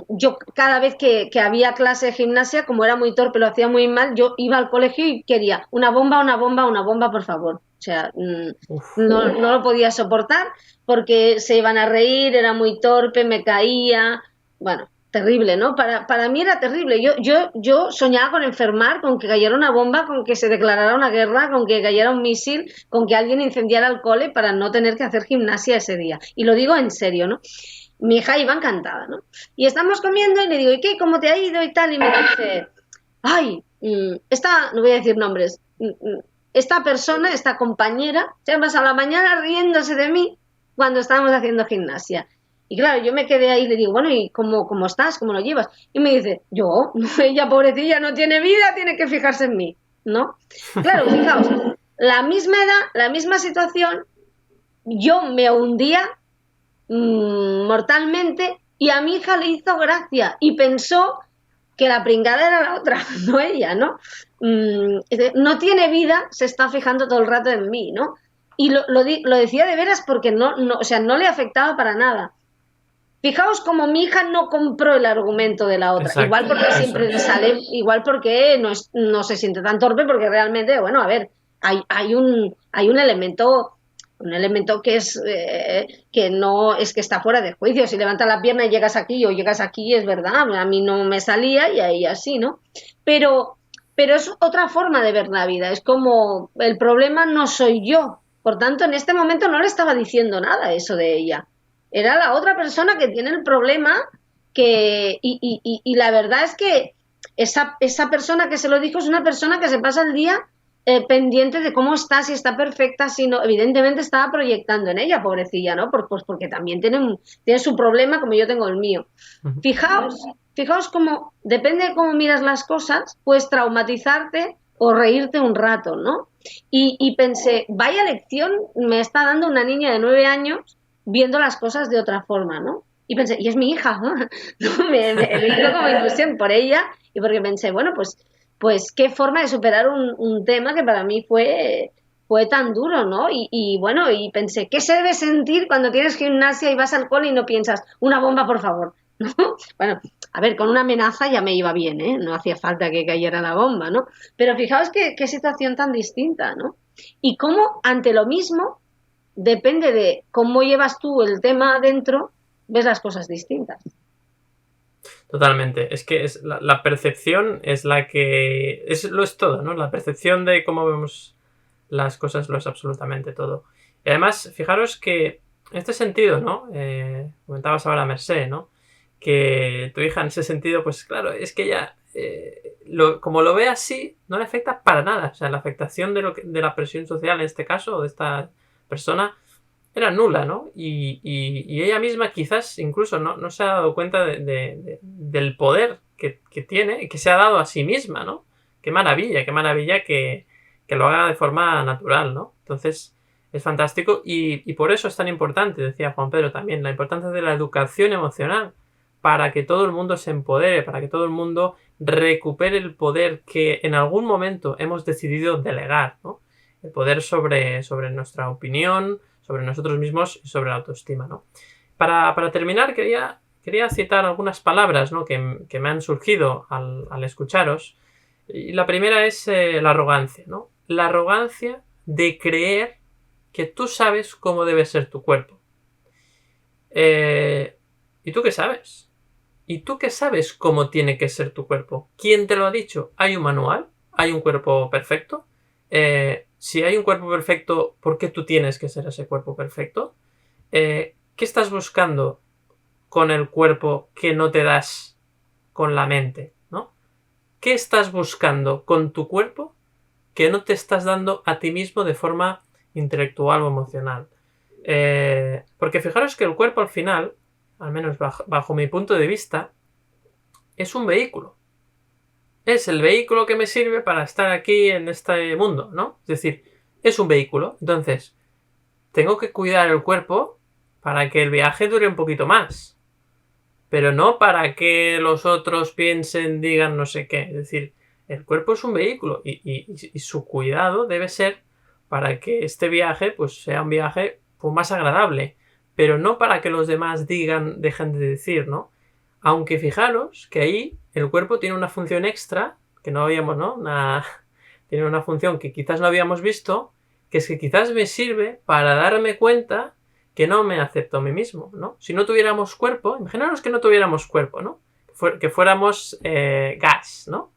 yo cada vez que había clase de gimnasia, como era muy torpe, lo hacía muy mal, yo iba al colegio y quería una bomba, una bomba, una bomba, por favor. O sea, no lo podía soportar porque se iban a reír, era muy torpe, me caía. Bueno, terrible, ¿no? Para mí era terrible. Yo soñaba con enfermar, con que cayera una bomba, con que se declarara una guerra, con que cayera un misil, con que alguien incendiara el cole para no tener que hacer gimnasia ese día. Y lo digo en serio, ¿no? Mi hija iba encantada, ¿no? Y estamos comiendo y le digo, ¿y qué? ¿Cómo te ha ido? Y tal. Y me dice, ay, no voy a decir nombres, esta persona, esta compañera, se ha pasado la mañana riéndose de mí cuando estábamos haciendo gimnasia. Y claro, yo me quedé ahí y le digo, bueno, ¿y cómo estás? ¿Cómo lo llevas? Y me dice, ella pobrecilla no tiene vida, tiene que fijarse en mí, ¿no? Claro, fijaos, la misma edad, la misma situación, yo me hundía mortalmente y a mi hija le hizo gracia y pensó que la pringada era la otra, no ella, ¿no? No tiene vida, se está fijando todo el rato en mí, ¿no? Y lo decía de veras porque o sea, no le afectaba para nada. Fijaos como mi hija no compró el argumento de la otra, Exacto, igual porque siempre le sale, igual porque no se siente tan torpe, porque realmente, bueno, a ver, hay un elemento que es que no es que está fuera de juicio. Si levantas la pierna y llegas aquí o llegas aquí, es verdad, a mí no me salía y a ella sí, ¿no? Pero es otra forma de ver la vida, es como el problema no soy yo, por tanto en este momento no le estaba diciendo nada eso de ella, era la otra persona que tiene el problema y la verdad es que esa persona que se lo dijo es una persona que se pasa el día pendiente de cómo está, si está perfecta, si no, evidentemente estaba proyectando en ella, pobrecilla, ¿no? Pues porque también tiene su problema como yo tengo el mío. Fijaos cómo, depende de cómo miras las cosas, puedes traumatizarte o reírte un rato, ¿no? Y pensé, vaya lección me está dando una niña de 9 años viendo las cosas de otra forma, ¿no? Y pensé, y es mi hija, ¿no? Me hizo como ilusión por ella y porque pensé, bueno, pues qué forma de superar un tema que para mí fue tan duro, ¿no? Bueno, y pensé, ¿qué se debe sentir cuando tienes gimnasia y vas al cole y no piensas, una bomba, por favor? ¿No? Bueno, a ver, con una amenaza ya me iba bien, ¿eh? No hacía falta que cayera la bomba, ¿no? Pero fijaos qué situación tan distinta, ¿no? Y cómo ante lo mismo, depende de cómo llevas tú el tema adentro, ves las cosas distintas. Totalmente. Es que es la percepción es la que... lo es todo, ¿no? La percepción de cómo vemos las cosas lo es absolutamente todo. Y además, fijaros que en este sentido, ¿no? Comentabas ahora Mercé, ¿no? Que tu hija en ese sentido, pues claro, es que ella, como lo ve así, no le afecta para nada. O sea, la afectación de la presión social en este caso, o de esta persona, era nula, ¿no? Y ella misma quizás incluso no se ha dado cuenta del poder que tiene y que se ha dado a sí misma, ¿no? Qué maravilla que lo haga de forma natural, ¿no? Entonces, es fantástico y por eso es tan importante, decía Juan Pedro también, la importancia de la educación emocional para que todo el mundo se empodere, para que todo el mundo recupere el poder que en algún momento hemos decidido delegar, ¿no? El poder sobre nuestra opinión, sobre nosotros mismos y sobre la autoestima, ¿no? Para terminar, quería citar algunas palabras, ¿no? que me han surgido al escucharos. Y la primera es la arrogancia, ¿no? La arrogancia de creer que tú sabes cómo debe ser tu cuerpo. ¿Y tú qué sabes? ¿Y tú qué sabes cómo tiene que ser tu cuerpo? ¿Quién te lo ha dicho? ¿Hay un manual? ¿Hay un cuerpo perfecto? Si hay un cuerpo perfecto, ¿por qué tú tienes que ser ese cuerpo perfecto? ¿Qué estás buscando con el cuerpo que no te das con la mente, ¿no? ¿Qué estás buscando con tu cuerpo que no te estás dando a ti mismo de forma intelectual o emocional? Porque fijaros que el cuerpo al final, al menos bajo mi punto de vista, es un vehículo. Es el vehículo que me sirve para estar aquí en este mundo, ¿no? Es decir, es un vehículo. Entonces, tengo que cuidar el cuerpo para que el viaje dure un poquito más. Pero no para que los otros piensen, digan no sé qué. Es decir, el cuerpo es un vehículo y su cuidado debe ser para que este viaje pues sea un viaje pues, más agradable. Pero no para que los demás dejen de decir, ¿no? Aunque fijaros que ahí el cuerpo tiene una función extra, que no habíamos, ¿no? Tiene una función que quizás no habíamos visto, que es que quizás me sirve para darme cuenta que no me acepto a mí mismo, ¿no? Si no tuviéramos cuerpo, imaginaros que no tuviéramos cuerpo, ¿no? Que fuéramos gas, ¿no?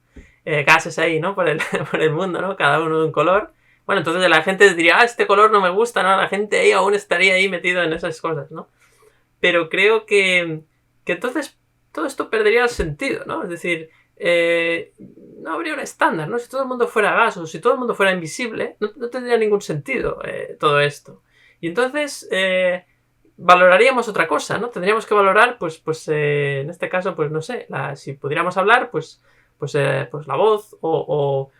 Gases ahí, ¿no? Por el mundo, ¿no? Cada uno de un color. Bueno, entonces la gente diría, este color no me gusta, ¿no? La gente ahí aún estaría ahí metido en esas cosas, ¿no? Pero creo que entonces todo esto perdería el sentido, ¿no? Es decir, no habría un estándar, ¿no? Si todo el mundo fuera gas o si todo el mundo fuera invisible, no tendría ningún sentido todo esto. Y entonces valoraríamos otra cosa, ¿no? Tendríamos que valorar, pues en este caso, pues no sé, si pudiéramos hablar, pues la voz o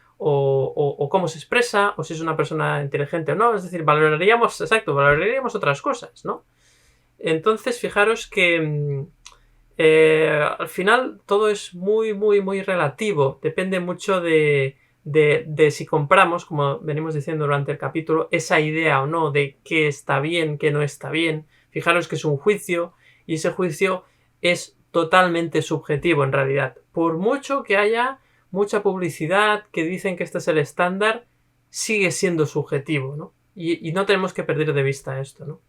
cómo se expresa, o si es una persona inteligente o no. Es decir, valoraríamos otras cosas, ¿no? Entonces, fijaros que al final todo es muy, muy, muy relativo. Depende mucho de si compramos, como venimos diciendo durante el capítulo, esa idea o no de qué está bien, qué no está bien. Fijaros que es un juicio y ese juicio es totalmente subjetivo en realidad. Por mucho que haya mucha publicidad que dicen que este es el estándar, sigue siendo subjetivo, ¿no? Y no tenemos que perder de vista esto, ¿no?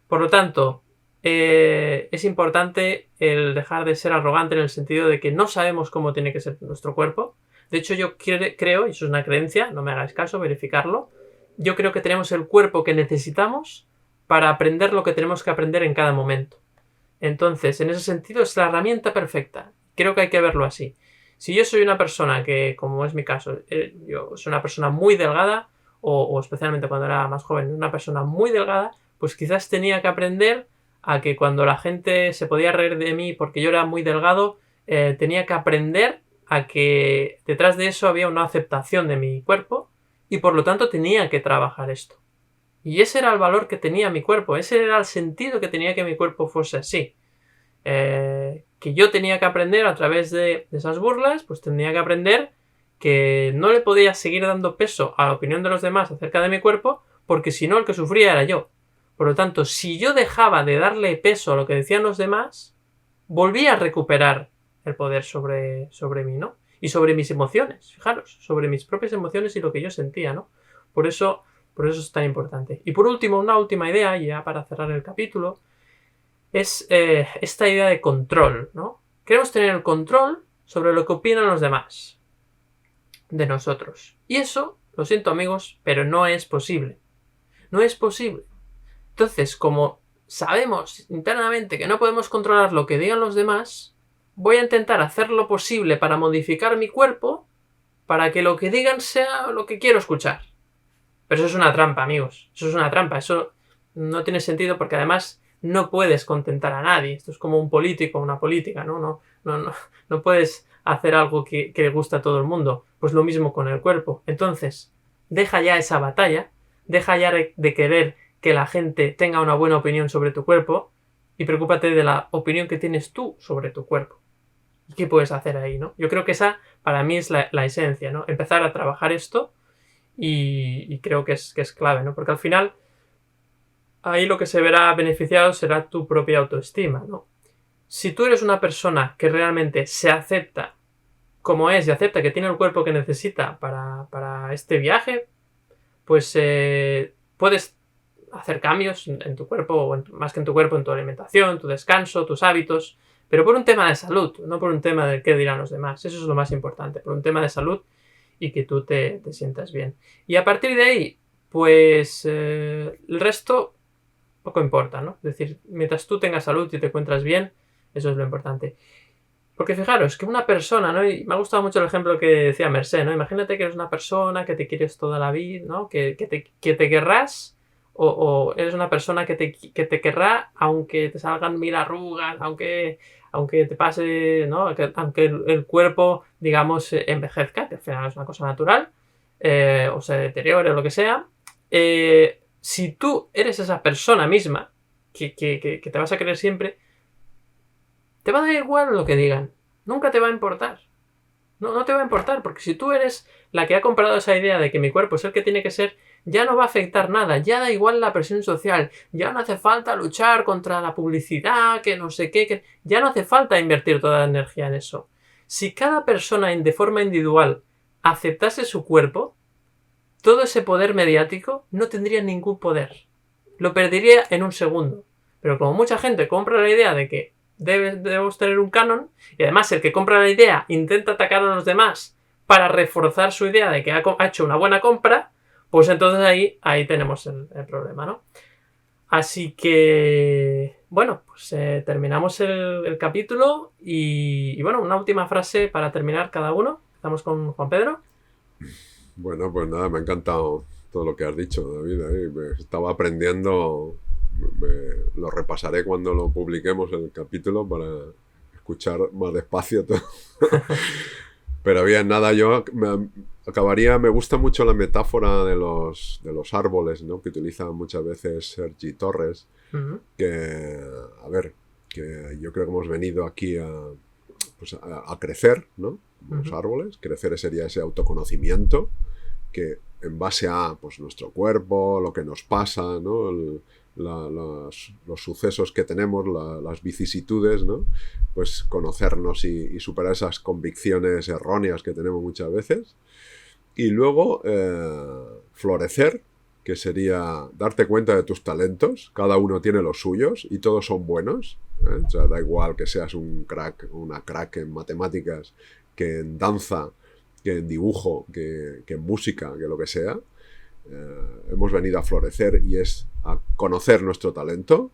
Por lo tanto, es importante el dejar de ser arrogante en el sentido de que no sabemos cómo tiene que ser nuestro cuerpo. De hecho, yo creo, y eso es una creencia, no me hagáis caso, verificarlo, yo creo que tenemos el cuerpo que necesitamos para aprender lo que tenemos que aprender en cada momento. Entonces, en ese sentido, es la herramienta perfecta. Creo que hay que verlo así. Si yo soy una persona que, como es mi caso, yo soy una persona muy delgada, o especialmente cuando era más joven, una persona muy delgada, pues quizás tenía que aprender a que cuando la gente se podía reír de mí porque yo era muy delgado, tenía que aprender a que detrás de eso había una aceptación de mi cuerpo y por lo tanto tenía que trabajar esto. Y ese era el valor que tenía mi cuerpo, ese era el sentido que tenía que mi cuerpo fuese así. Que yo tenía que aprender a través de esas burlas, pues tenía que aprender que no le podía seguir dando peso a la opinión de los demás acerca de mi cuerpo, porque si no el que sufría era yo. Por lo tanto, si yo dejaba de darle peso a lo que decían los demás, volvía a recuperar el poder sobre mí, ¿no? Y sobre mis emociones, fijaros, sobre mis propias emociones y lo que yo sentía, ¿no? Por eso es tan importante. Y por último, una última idea, ya para cerrar el capítulo, es esta idea de control, ¿no? Queremos tener el control sobre lo que opinan los demás de nosotros. Y eso, lo siento amigos, pero no es posible. No es posible. Entonces, como sabemos internamente que no podemos controlar lo que digan los demás, voy a intentar hacer lo posible para modificar mi cuerpo para que lo que digan sea lo que quiero escuchar. Pero eso es una trampa, amigos. Eso es una trampa. Eso no tiene sentido porque además no puedes contentar a nadie. Esto es como un político o una política, ¿no? No puedes hacer algo que le gusta a todo el mundo. Pues lo mismo con el cuerpo. Entonces, deja ya esa batalla. Deja ya de querer que la gente tenga una buena opinión sobre tu cuerpo y preocúpate de la opinión que tienes tú sobre tu cuerpo. ¿Y qué puedes hacer ahí, no? Yo creo que esa para mí es la esencia, ¿no? Empezar a trabajar esto y creo que es clave, ¿no? Porque al final ahí lo que se verá beneficiado será tu propia autoestima, ¿no? Si tú eres una persona que realmente se acepta como es y acepta que tiene el cuerpo que necesita para este viaje, pues puedes hacer cambios en tu cuerpo, o más que en tu cuerpo, en tu alimentación, tu descanso, tus hábitos, pero por un tema de salud, no por un tema de qué dirán los demás. Eso es lo más importante, por un tema de salud y que tú te sientas bien. Y a partir de ahí, pues el resto poco importa, ¿no? Es decir, mientras tú tengas salud y te encuentras bien, eso es lo importante. Porque fijaros, que una persona, ¿no? Y me ha gustado mucho el ejemplo que decía Mercé, ¿no? Imagínate que eres una persona que te quieres toda la vida, ¿no? Que te querrás, o eres una persona que te querrá aunque te salgan 1000 arrugas, aunque te pase, ¿no? Aunque el cuerpo, digamos, envejezca, que al final es una cosa natural, o se deteriore o lo que sea. Si tú eres esa persona misma que te vas a querer siempre, te va a dar igual lo que digan. Nunca te va a importar. No te va a importar, porque si tú eres la que ha comprado esa idea de que mi cuerpo es el que tiene que ser, ya no va a afectar nada, ya da igual la presión social, ya no hace falta luchar contra la publicidad, que no sé qué, ya no hace falta invertir toda la energía en eso. Si cada persona de forma individual aceptase su cuerpo, todo ese poder mediático no tendría ningún poder. Lo perdería en un segundo. Pero como mucha gente compra la idea de que debemos tener un canon, y además el que compra la idea intenta atacar a los demás para reforzar su idea de que ha hecho una buena compra, pues entonces ahí tenemos el problema, ¿no? Así que, bueno, pues terminamos el capítulo y bueno, una última frase para terminar cada uno. Estamos con Juan Pedro. Bueno, pues nada, me ha encantado todo lo que has dicho, David. Me estaba aprendiendo, lo repasaré cuando lo publiquemos el capítulo para escuchar más despacio todo. Pero bien, nada, yo me gusta mucho la metáfora de los árboles, ¿no? Que utiliza muchas veces Sergi Torres, que, a ver, que yo creo que hemos venido aquí a crecer, ¿no? Los árboles, crecer sería ese autoconocimiento que en base a pues nuestro cuerpo, lo que nos pasa, ¿no? Los sucesos que tenemos, las vicisitudes, ¿no? Pues conocernos y superar esas convicciones erróneas que tenemos muchas veces. Y luego florecer, que sería darte cuenta de tus talentos. Cada uno tiene los suyos y todos son buenos, ¿eh? O sea, da igual que seas un crack, una crack en matemáticas, que en danza, que en dibujo, que en música, que lo que sea. Hemos venido a florecer y es a conocer nuestro talento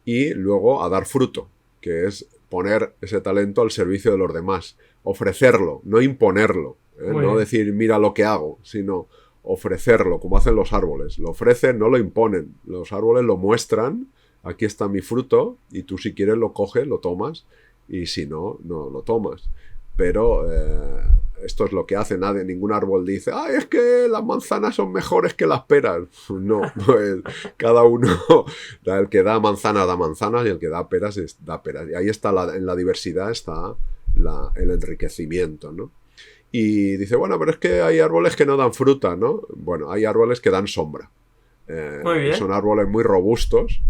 y luego a dar fruto, que es poner ese talento al servicio de los demás, ofrecerlo, no imponerlo, no decir mira lo que hago, sino ofrecerlo, como hacen los árboles. Lo ofrecen, no lo imponen. Los árboles lo muestran, aquí está mi fruto y tú si quieres lo coges, lo tomas y si no, no lo tomas. Pero esto es lo que hace nadie. Ningún árbol dice, ¡ay, es que las manzanas son mejores que las peras! No, pues cada uno, el que da manzanas y el que da peras da peras. Y ahí está, en la diversidad está el enriquecimiento, ¿no? Y dice, bueno, pero es que hay árboles que no dan fruta, ¿no? Bueno, hay árboles que dan sombra. Muy bien. Son árboles muy robustos,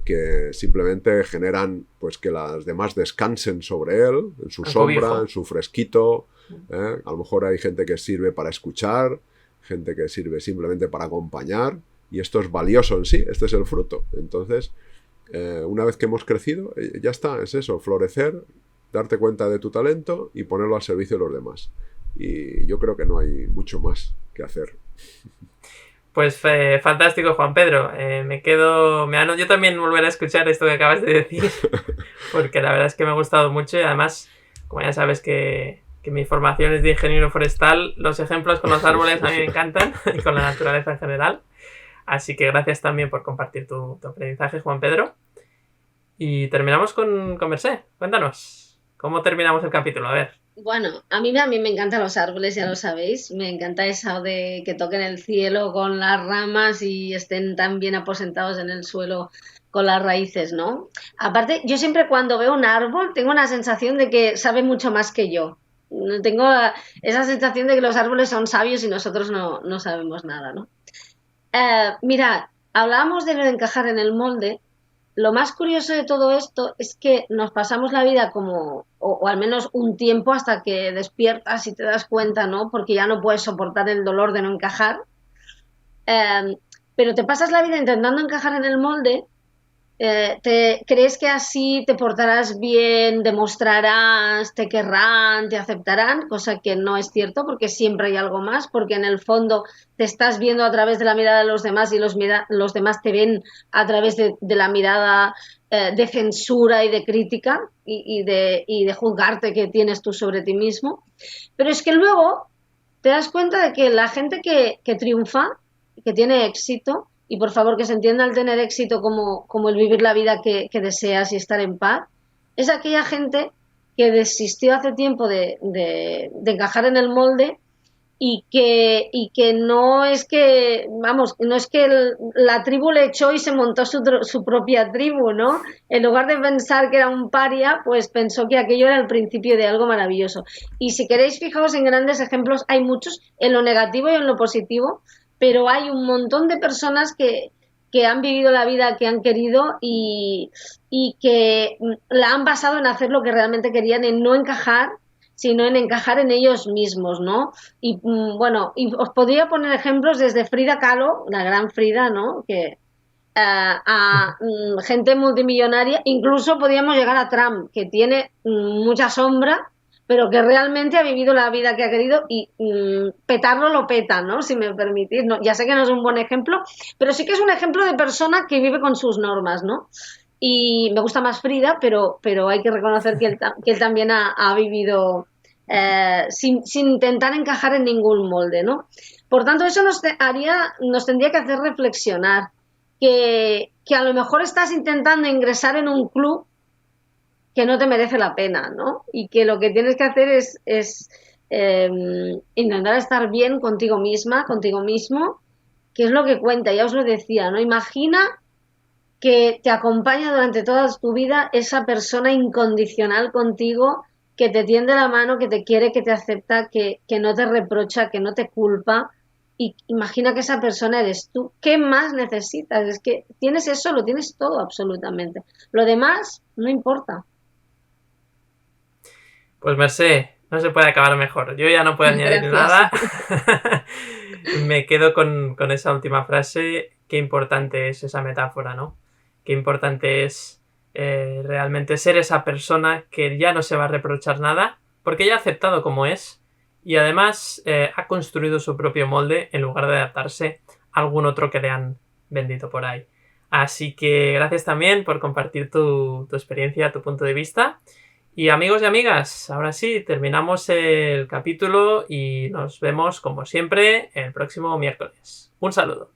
que simplemente generan pues que las demás descansen sobre él, en su sombra, en su fresquito. A lo mejor hay gente que sirve para escuchar, gente que sirve simplemente para acompañar, y esto es valioso en sí, este es el fruto. Entonces, una vez que hemos crecido, ya está, es eso, florecer, darte cuenta de tu talento y ponerlo al servicio de los demás. Y yo creo que no hay mucho más que hacer. Pues fantástico, Juan Pedro. Yo también volveré a escuchar esto que acabas de decir, porque la verdad es que me ha gustado mucho y además, como ya sabes que mi formación es de ingeniero forestal, los ejemplos con los árboles a mí me encantan y con la naturaleza en general. Así que gracias también por compartir tu aprendizaje, Juan Pedro. Y terminamos con Mercé. Cuéntanos, ¿cómo terminamos el capítulo? A ver. Bueno, a mí me encantan los árboles, ya lo sabéis. Me encanta eso de que toquen el cielo con las ramas y estén tan bien aposentados en el suelo con las raíces, ¿no? Aparte, yo siempre cuando veo un árbol tengo una sensación de que sabe mucho más que yo. Tengo esa sensación de que los árboles son sabios y nosotros no sabemos nada, ¿no? Mirad, hablábamos de lo de encajar en el molde. Lo más curioso de todo esto es que nos pasamos la vida como, o al menos un tiempo hasta que despiertas y te das cuenta, ¿no? Porque ya no puedes soportar el dolor de no encajar. Eh, pero te pasas la vida intentando encajar en el molde. Te crees que así te portarás bien, demostrarás, te querrán, te aceptarán, cosa que no es cierto porque siempre hay algo más, porque en el fondo te estás viendo a través de la mirada de los demás y los demás te ven a través de la mirada de censura y de crítica y de juzgarte que tienes tú sobre ti mismo. Pero es que luego te das cuenta de que la gente que triunfa, que tiene éxito, y por favor que se entienda el tener éxito como el vivir la vida que deseas y estar en paz, es aquella gente que desistió hace tiempo de encajar en el molde y que no es que, vamos, no es que la tribu le echó y se montó su propia tribu, ¿no? En lugar de pensar que era un paria, pues pensó que aquello era el principio de algo maravilloso. Y si queréis fijaos en grandes ejemplos, hay muchos en lo negativo y en lo positivo, pero hay un montón de personas que han vivido la vida que han querido y que la han basado en hacer lo que realmente querían, en no encajar, sino en encajar en ellos mismos, ¿no? Y bueno, y os podría poner ejemplos desde Frida Kahlo, la gran Frida, ¿no? Que a gente multimillonaria, incluso podríamos llegar a Trump, que tiene mucha sombra, pero que realmente ha vivido la vida que ha querido y petarlo lo peta, ¿no? Si me permitís. No, ya sé que no es un buen ejemplo, pero sí que es un ejemplo de persona que vive con sus normas, ¿no? Y me gusta más Frida, pero hay que reconocer que él también ha vivido sin intentar encajar en ningún molde, ¿no? Por tanto, eso nos tendría que hacer reflexionar que a lo mejor estás intentando ingresar en un club que no te merece la pena, ¿no? Y que lo que tienes que hacer es intentar estar bien contigo misma, contigo mismo, que es lo que cuenta. Ya os lo decía, ¿no? Imagina que te acompaña durante toda tu vida esa persona incondicional contigo, que te tiende la mano, que te quiere, que te acepta, que no te reprocha, que no te culpa. Y imagina que esa persona eres tú. ¿Qué más necesitas? Es que tienes eso, lo tienes todo absolutamente. Lo demás no importa. Pues Mercé, no se puede acabar mejor. Yo ya no puedo añadir nada. Me quedo con esa última frase. Qué importante es esa metáfora, ¿no? Qué importante es realmente ser esa persona que ya no se va a reprochar nada, porque ya ha aceptado como es y además ha construido su propio molde en lugar de adaptarse a algún otro que le han vendido por ahí. Así que gracias también por compartir tu experiencia, tu punto de vista. Y amigos y amigas, ahora sí, terminamos el capítulo y nos vemos como siempre el próximo miércoles. Un saludo.